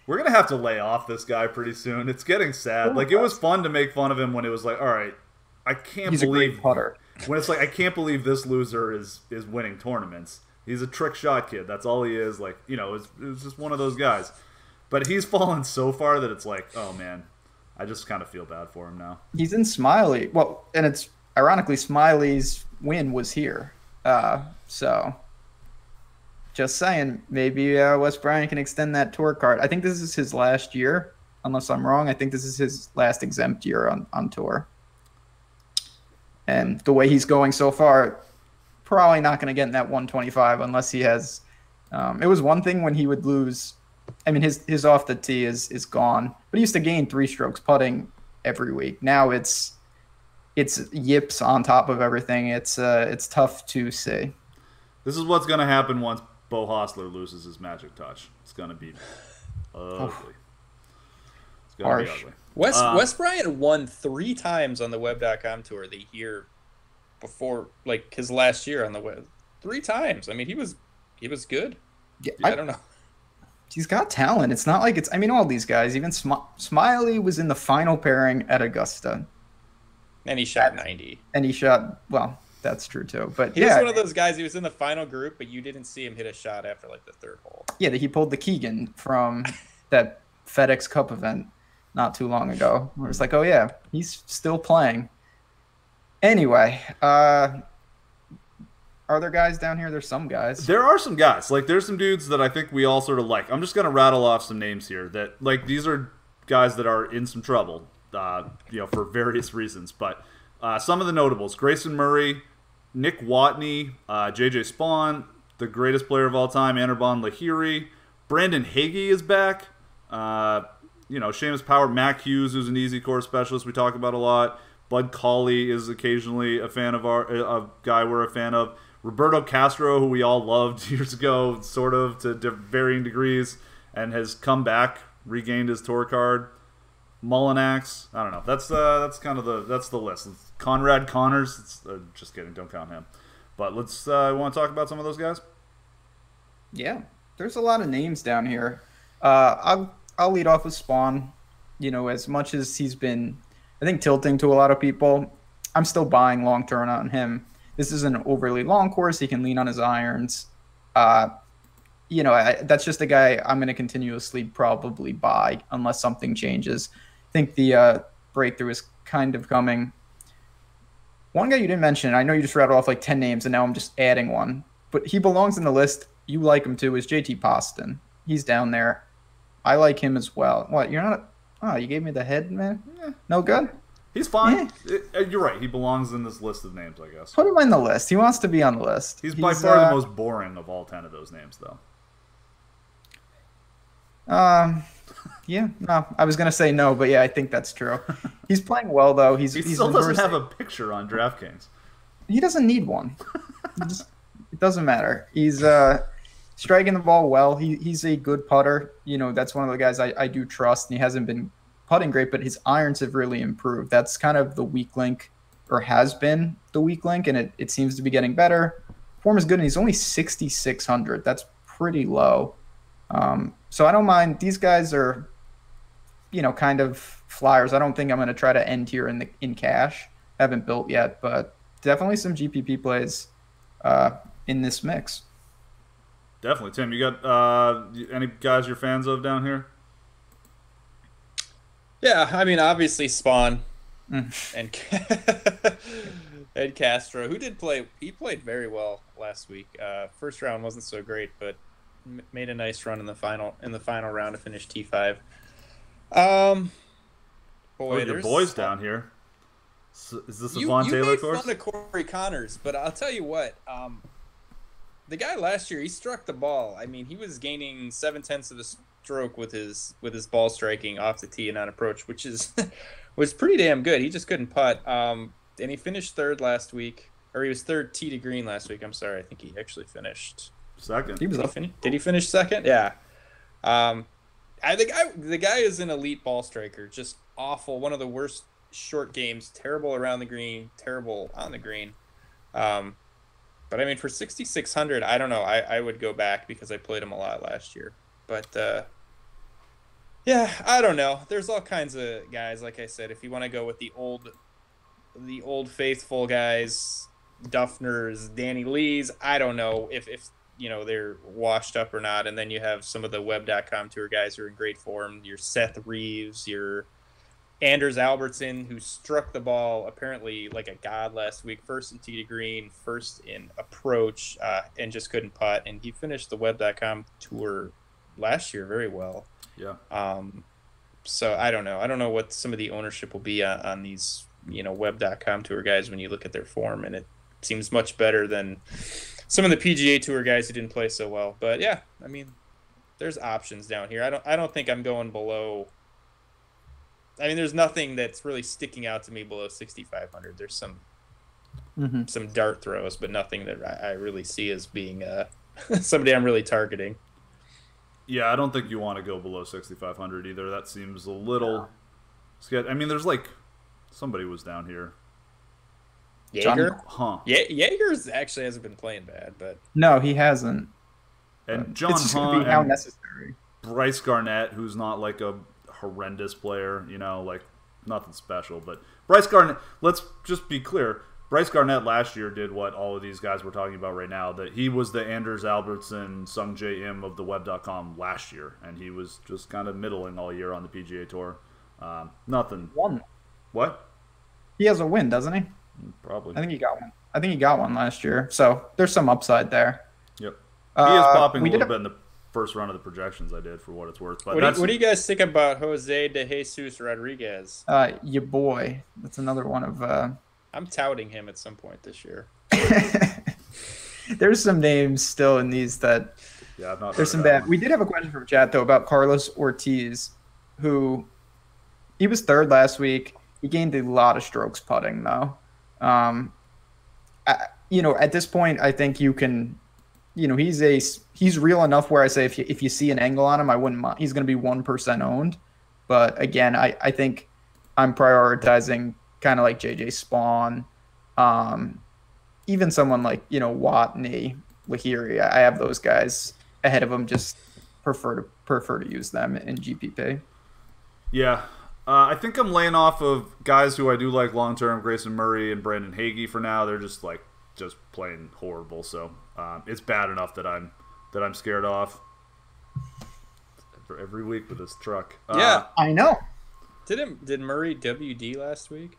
We're going to have to lay off this guy pretty soon. It's getting sad. It was fun to make fun of him when it was like, all right, he's a great putter. When it's like, I can't believe this loser is winning tournaments. He's a trick shot kid. That's all he is. It was just one of those guys. But he's fallen so far that it's like, oh, man, I just kind of feel bad for him now. He's in Smiley. Well, and it's ironically, Smiley's win was here. So just saying, maybe Wes Bryant can extend that tour card. I think this is his last year, unless I'm wrong. I think this is his last exempt year on tour. And the way he's going so far, probably not going to get in that 125 unless he has. It was one thing when he would lose. I mean, his off the tee is gone, but he used to gain 3 strokes putting every week. Now it's yips on top of everything. It's tough to see. This is what's going to happen once Beau Hossler loses his magic touch. It's going to be ugly. It's going to be ugly. Wes Bryant won 3 times on the Web.com tour the year before, his last year on the Web. 3 times. I mean, he was good. Yeah, I don't know. He's got talent. It's not like it's. I mean, all these guys. Even Smiley was in the final pairing at Augusta, and he shot 90. And he shot. Well, that's true too. But he was one of those guys. He was in the final group, but you didn't see him hit a shot after the 3rd hole. Yeah, he pulled the Keegan from that FedEx Cup event not too long ago. Where it's like, oh yeah, he's still playing. Anyway, are there guys down here? There's some guys. There are some guys. There's some dudes that I think we all sort of like. I'm just going to rattle off some names here that, these are guys that are in some trouble, for various reasons. But some of the notables, Grayson Murray, Nick Watney, JJ Spawn, the greatest player of all time, Anirban Lahiri, Brandon Hagee is back. Seamus Power, Mac Hughes, who's an easy course specialist we talk about a lot. Bud Cauley is occasionally a guy we're a fan of. Roberto Castro, who we all loved years ago, sort of to varying degrees, and has come back, regained his tour card. Mullinax, I don't know. That's the list. It's Conrad Connors. Just kidding, don't count him. But let's want to talk about some of those guys. Yeah, there's a lot of names down here. I'll lead off with Spawn. You know, as much as he's been, I think, tilting to a lot of people, I'm still buying long term on him. This is an overly long course. He can lean on his irons. You know, that's just a guy I'm going to continuously probably buy unless something changes. I think the breakthrough is kind of coming. One guy you didn't mention, I know you just rattled off like 10 names, and now I'm just adding one, but he belongs in the list. You like him too, is JT Poston. He's down there. I like him as well. What, you're not? Oh, you gave me the head, man? No good? He's fine. You're right. He belongs in this list of names, I guess. Put him in the list. He wants to be on the list. He's by far the most boring of all 10 of those names, though. Yeah, no. I was gonna say no, but yeah, I think that's true. He's playing well though. He still doesn't have a picture on DraftKings. He doesn't need one. It doesn't matter. He's striking the ball well. He's a good putter. You know, that's one of the guys I do trust. And he hasn't been putting great, but his irons have really improved. That's kind of the weak link, or has been the weak link, and it seems to be getting better. Form is good, and he's only 6,600. That's pretty low. So I don't mind. These guys are, you know, kind of flyers. I don't think I'm going to try to end here in cash. Haven't built yet, but definitely some GPP plays in this mix. Definitely. Tim, you got any guys you're fans of down here? Yeah, I mean, obviously Spawn and and Castro, who did play. He played very well last week. First round wasn't so great, but made a nice run in the final round to finish T5. Boy, your boys down here. Is this a Vaughn Taylor course? You made fun of Corey Connors, but I'll tell you what. The guy last year, he struck the ball. I mean, he was gaining 0.7 of a stroke with his ball striking off the tee and on approach, which is was pretty damn good. He just couldn't putt. And he finished third last week, or he was third tee to green last week. I'm sorry, I think he actually finished second. Did he finish second? Yeah. The guy is an elite ball striker. Just awful. One of the worst short games. Terrible around the green. Terrible on the green. But I mean, for 6,600, I don't know. I would go back because I played him a lot last year. But yeah, I don't know. There's all kinds of guys. Like I said, if you want to go with the old faithful guys, Duffners, Danny Lees, I don't know if you know they're washed up or not. And then you have some of the web.com tour guys who are in great form. Your Seth Reeves, your Anders Albertson, who struck the ball apparently like a god last week, first in tee to green, first in approach, and just couldn't putt. And he finished the web.com tour last year very well. Yeah. So I don't know. I don't know what some of the ownership will be on these, you know, web.com tour guys when you look at their form, and it seems much better than some of the PGA tour guys who didn't play so well. But yeah, I mean, there's options down here. I don't think I'm going below. I mean, there's nothing that's really sticking out to me below 6,500. There's some dart throws, but nothing that I really see as being somebody I'm really targeting. Yeah, I don't think you want to go below 6,500 either. That seems a little sketchy. I mean, there's like somebody was down here. Jaeger? Jaeger's actually hasn't been playing bad, but no, he hasn't. And John it's just Hunt gonna be how and necessary. Bryce Garnett, who's not like a horrendous player, you know, like nothing special, but Bryce Garnett, let's just be clear, Bryce Garnett last year did what all of these guys we're talking about right now, that he was the Anders Albertson, Sung J M of the web.com last year, and he was just kind of middling all year on the PGA Tour. Nothing. One. What? He has a win, doesn't he? Probably. I think he got one last year, so there's some upside there. Yep. He is popping a little bit in the first round of the projections I did, for what it's worth. But what do you guys think about Jose de Jesus Rodriguez? Your boy. That's another one of... I'm touting him at some point this year. There's some names still in these that... Yeah, I've not there's some bad... We did have a question from chat, though, about Carlos Ortiz, who... He was third last week. He gained a lot of strokes putting, though. You know, at this point, I think you can... You know, he's real enough where I say if you see an angle on him, I wouldn't mind. He's going to be 1% owned. But again, I think I'm prioritizing kind of like JJ Spawn, even someone like, you know, Watney, Lahiri. I have those guys ahead of him. Just prefer to prefer to use them in GPP. Yeah. I think I'm laying off of guys who I do like long term, Grayson Murray and Brandon Hagee for now. They're just playing horrible, so it's bad enough that I'm scared off for every week with this truck. Yeah, I know. Did Murray WD last week?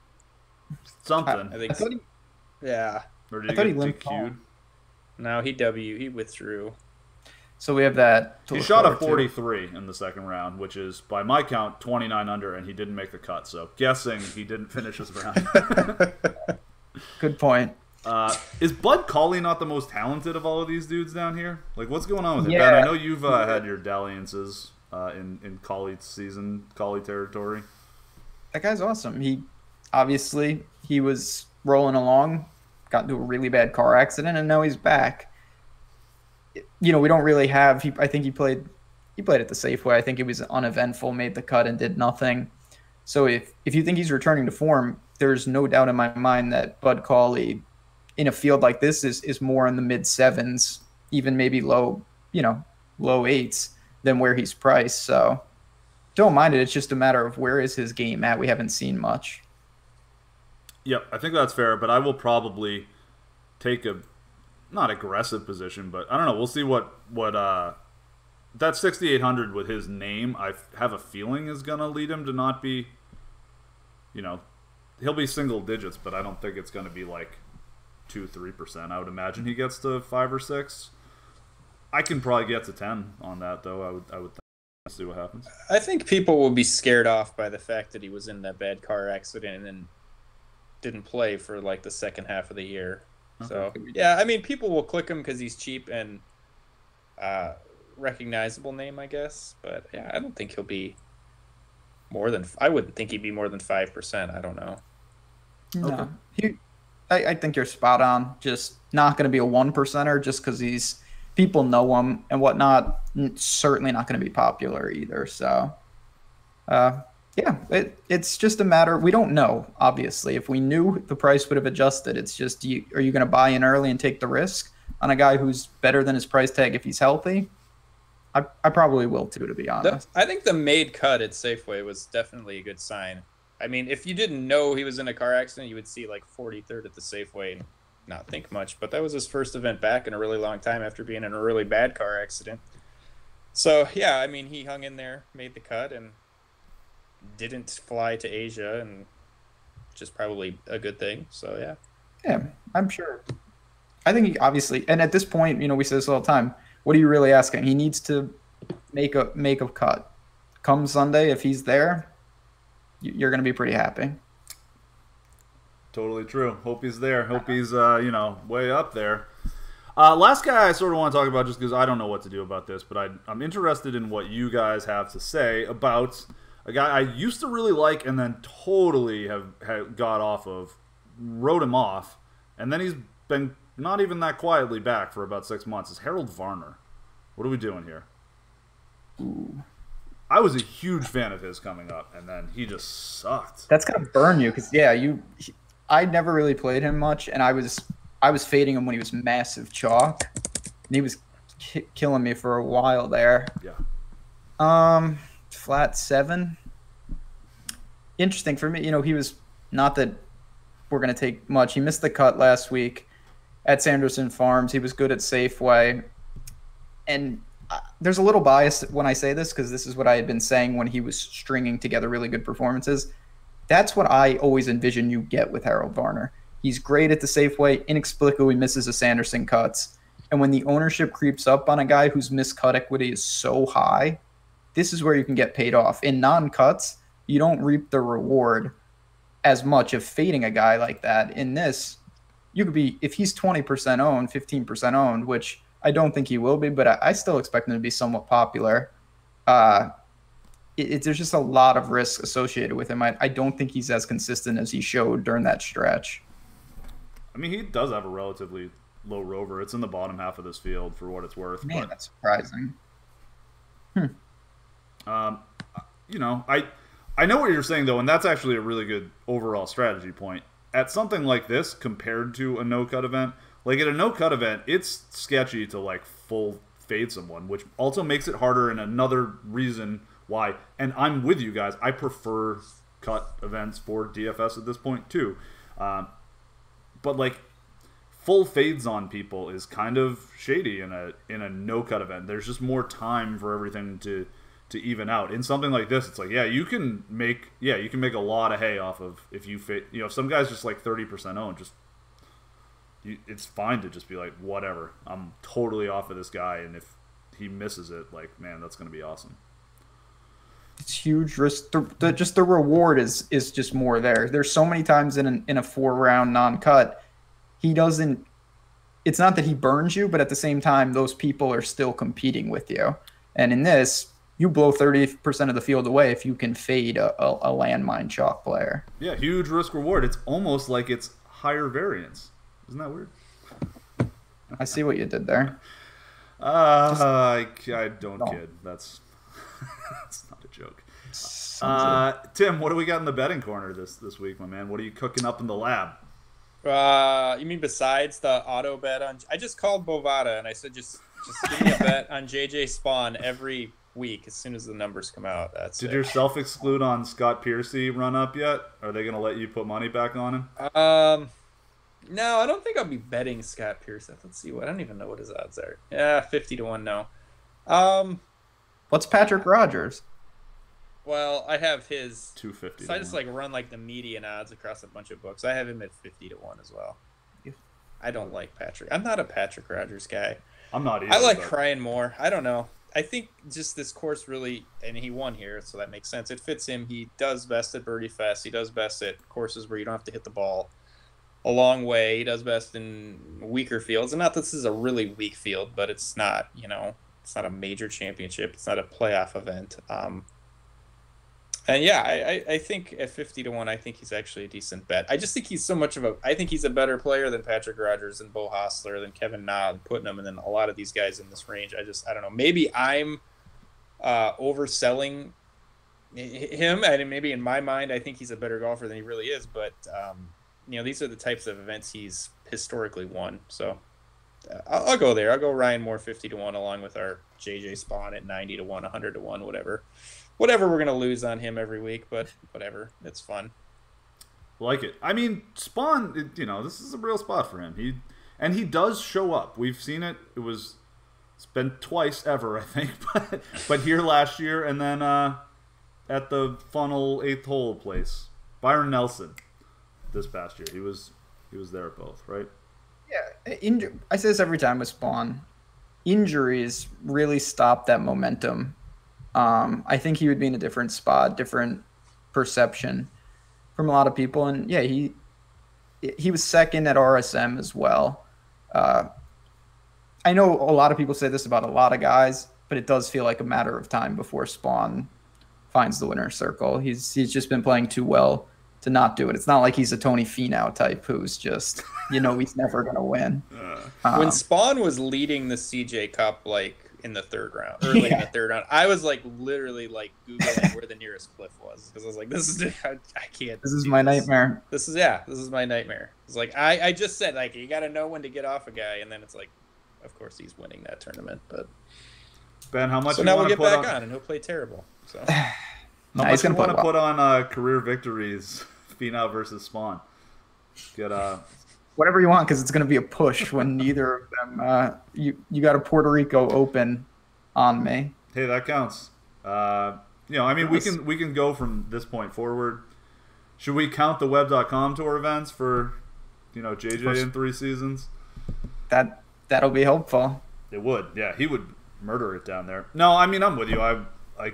Something. I think. Yeah. Or did he get DQ'd? No, he withdrew. So we have that. He shot a 43 in the second round, which is, by my count, 29 under, and he didn't make the cut. So, guessing he didn't finish his round. Good point. Is Bud Cauley not the most talented of all of these dudes down here? Like, what's going on with him? Yeah. Ben, I know you've had your dalliances in Cauley season, Cauley territory. That guy's awesome. He was rolling along, got into a really bad car accident, and now he's back. We don't really have. I think he played at the Safeway. I think it was uneventful, made the cut and did nothing. So if you think he's returning to form, there's no doubt in my mind that Bud Cauley, in a field like this, is more in the mid sevens, even maybe low eights than where he's priced. So don't mind it. It's just a matter of where is his game at. We haven't seen much. Yep, I think that's fair, but I will probably take a not aggressive position, but I don't know. We'll see what that 6,800 with his name, I have a feeling is going to lead him to not be, he'll be single digits, but I don't think it's going to be like 2-3%. I would imagine he gets to 5 or 6. I can probably get to 10 on that, though. I would see what happens. I think people will be scared off by the fact that he was in that bad car accident and then didn't play for like the second half of the year. So, yeah, I mean, people will click him because he's cheap and recognizable name, I guess. But, yeah, I don't think he'll be I wouldn't think he'd be more than 5%. I don't know. No. Okay. I think you're spot on. Just not going to be a 1%er just because people know him and whatnot. Certainly not going to be popular either. So, yeah, it's just a matter. We don't know, obviously. If we knew, the price would have adjusted. It's just, are you going to buy in early and take the risk on a guy who's better than his price tag if he's healthy? I probably will too, to be honest. I think the made cut at Safeway was definitely a good sign. I mean, if you didn't know he was in a car accident, you would see like 43rd at the Safeway and not think much. But that was his first event back in a really long time after being in a really bad car accident. So, yeah, I mean, he hung in there, made the cut, and didn't fly to Asia, and which is probably a good thing. So, yeah. Yeah, I'm sure. I think he obviously, and at this point, we say this all the time, what are you really asking? He needs to make a cut. Come Sunday, if he's there, you're going to be pretty happy. Totally true. Hope he's there. Hope he's, way up there. Last guy I sort of want to talk about, just because I don't know what to do about this, but I'm interested in what you guys have to say about a guy I used to really like and then totally have got off of, wrote him off, and then he's been not even that quietly back for about 6 months. Is Harold Varner. What are we doing here? Ooh. I was a huge fan of his coming up, and then he just sucked. That's gonna burn you, because I never really played him much, and I was fading him when he was massive chalk, and he was killing me for a while there. Yeah. Flat 7. Interesting for me. He was not that we're gonna take much. He missed the cut last week at Sanderson Farms. He was good at Safeway, and there's a little bias when I say this because this is what I had been saying when he was stringing together really good performances. That's what I always envision you get with Harold Varner. He's great at the Safeway, inexplicably misses a Sanderson cuts. And when the ownership creeps up on a guy whose missed cut equity is so high, this is where you can get paid off. In non-cuts, you don't reap the reward as much of fading a guy like that. In this, you could be, if he's 20% owned, 15% owned, which I don't think he will be, but I still expect him to be somewhat popular. There's just a lot of risk associated with him. I don't think he's as consistent as he showed during that stretch. I mean, he does have a relatively low rover. It's in the bottom half of this field for what it's worth. Man, that's surprising. I know what you're saying, though, and that's actually a really good overall strategy point. At something like this, compared to a no-cut event, like at a no-cut event, it's sketchy to like full fade someone, which also makes it harder, and another reason why. And I'm with you guys. I prefer cut events for DFS at this point too. But like full fades on people is kind of shady in a no cut event. There's just more time for everything to even out. In something like this, it's like, you can make a lot of hay off of if you fade. If some guy's just like 30% owned, it's fine to just be like, whatever, I'm totally off of this guy, and if he misses it, like, man, that's going to be awesome. It's huge risk. The reward is just more there. There's so many times in a 4-round non-cut, he doesn't. It's not that he burns you, but at the same time, those people are still competing with you. And in this, you blow 30% of the field away if you can fade a landmine chalk player. Yeah, huge risk reward. It's almost like it's higher variance. Isn't that weird? I see what you did there. I don't kid. That's not a joke. Tim, what do we got in the betting corner this week, my man? What are you cooking up in the lab? You mean besides the auto bet on? I just called Bovada and I said just give me a bet on JJ Spawn every week as soon as the numbers come out. Did your self exclude on Scott Piercy run up yet? Are they going to let you put money back on him? No, I don't think I'll be betting Scott Piercy. Let's see I don't even know what his odds are. Yeah, 50-1. No. What's Patrick Rogers? Well, I have his 250. So I just run the median odds across a bunch of books. I have him at 50-1 as well. I don't like Patrick. I'm not a Patrick Rogers guy. I'm not either. I like Ryan Moore. I don't know. I think just this course really, and he won here, so that makes sense. It fits him. He does best at Birdie Fest. He does best at courses where you don't have to hit the ball a long way. He does best in weaker fields. And not that this is a really weak field, but it's not, it's not a major championship. It's not a playoff event. And yeah, I think at 50-1, I think he's actually a decent bet. I just think he's I think he's a better player than Patrick Rogers and Bo Hostler, than Kevin Na and Putnam, and then a lot of these guys in this range. I don't know. Maybe I'm overselling him, and maybe in my mind, I think he's a better golfer than he really is, but these are the types of events he's historically won. So I'll go there. I'll go Ryan Moore 50-1 along with our JJ Spawn at 90-1, 100-1, whatever we're going to lose on him every week, but whatever. It's fun. Like it. I mean, Spawn, this is a real spot for him. He does show up. We've seen it. It's been twice ever, I think, but here last year, and then at the Funnel 8th hole place. Byron Nelson this past year. He was there at both, right? Yeah. I say this every time with Spawn. Injuries really stop that momentum. I think he would be in a different spot, different perception from a lot of people. And yeah, he was second at RSM as well. I know a lot of people say this about a lot of guys, but it does feel like a matter of time before Spawn finds the winner's circle. He's just been playing too well to not do it. It's not like he's a Tony Finau type who's just, he's never going to win. When Spawn was leading the CJ Cup, in the third round, early in the third round, I was literally Googling where the nearest cliff was, because I was like, this is, I can't. This is my nightmare. This is my nightmare. It's I just said, you got to know when to get off a guy. And then it's of course he's winning that tournament, but Ben, how much? So now we'll get back on and he'll play terrible. So how much you want to put on career victories, Finau versus Spawn? Get whatever you want, because it's going to be a push when neither of them. You got a Puerto Rico Open on me. Hey, that counts. I mean, we can go from this point forward. Should we count the Web.com tour events for, JJ in 3 seasons? That'll be helpful. It would, yeah. He would murder it down there. No, I mean, I'm with you. I've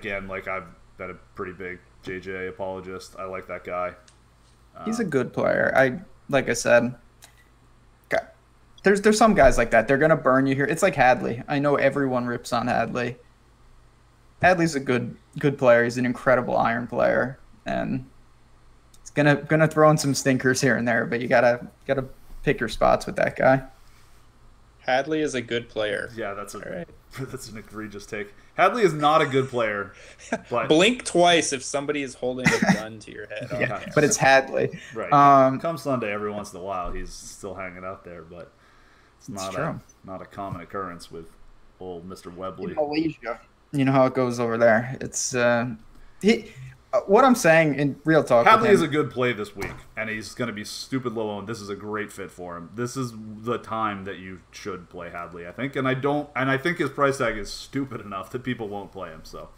been a pretty big JJ apologist. I like that guy. He's a good player. Like I said. There's some guys like that. They're gonna burn you here. It's like Hadley. I know everyone rips on Hadley. Hadley's a good player. He's an incredible iron player, and it's gonna throw in some stinkers here and there. But you gotta pick your spots with that guy. Hadley is a good player. Yeah, that's an egregious take. Hadley is not a good player. But blink twice if somebody is holding a gun to your head. Yeah, but it's Hadley. Right. Come Sunday, every once in a while, he's still hanging out there, but it's not a common occurrence with old Mr. Webley. In Malaysia. You know how it goes over there. It's what I'm saying in real talk. Hadley is a good play this week, and he's going to be stupid low owned. This is a great fit for him. This is the time that you should play Hadley, I think. And I think his price tag is stupid enough that people won't play him. So,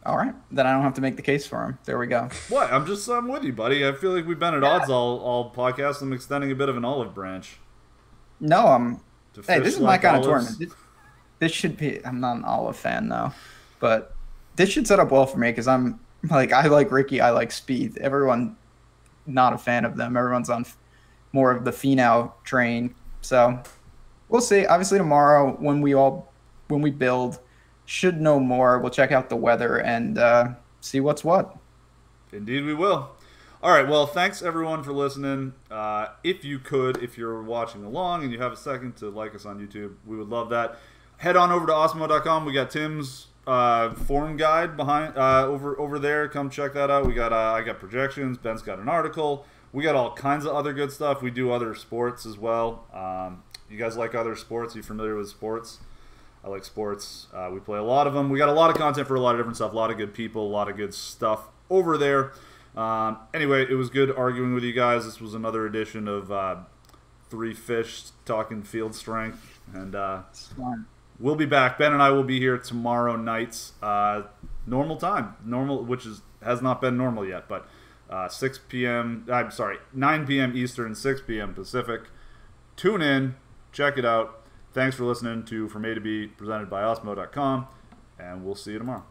all right, then I don't have to make the case for him. There we go. What? I'm with you, buddy. I feel like we've been at odds all podcast. I'm extending a bit of an olive branch. No, hey, this is my kind of olives. tournament. This should be. I'm not an olive fan though, but this should set up well for me because I'm like I like Ricky. I like Speed. Everyone, not a fan of them. Everyone's on more of the Finau train. So we'll see. Obviously tomorrow when we build, should know more. We'll check out the weather and see what's what. Indeed, we will. All right, well, thanks everyone for listening. If you're watching along and you have a second to like us on YouTube, we would love that. Head on over to Osmo.com. We got Tim's forum guide behind over there. Come check that out. I got projections. Ben's got an article. We got all kinds of other good stuff. We do other sports as well. You guys like other sports? Are you familiar with sports? I like sports. We play a lot of them. We got a lot of content for a lot of different stuff. A lot of good people. A lot of good stuff over there. Anyway, it was good arguing with you guys. This was another edition of Three Fish talking field strength. And we'll be back. Ben and I will be here tomorrow nights, normal time, which has not been normal yet, but 6 p.m. I'm sorry, 9 p.m. Eastern, 6 p.m. Pacific. Tune in, check it out. Thanks for listening to From A to B, presented by Osmo.com, and we'll see you tomorrow.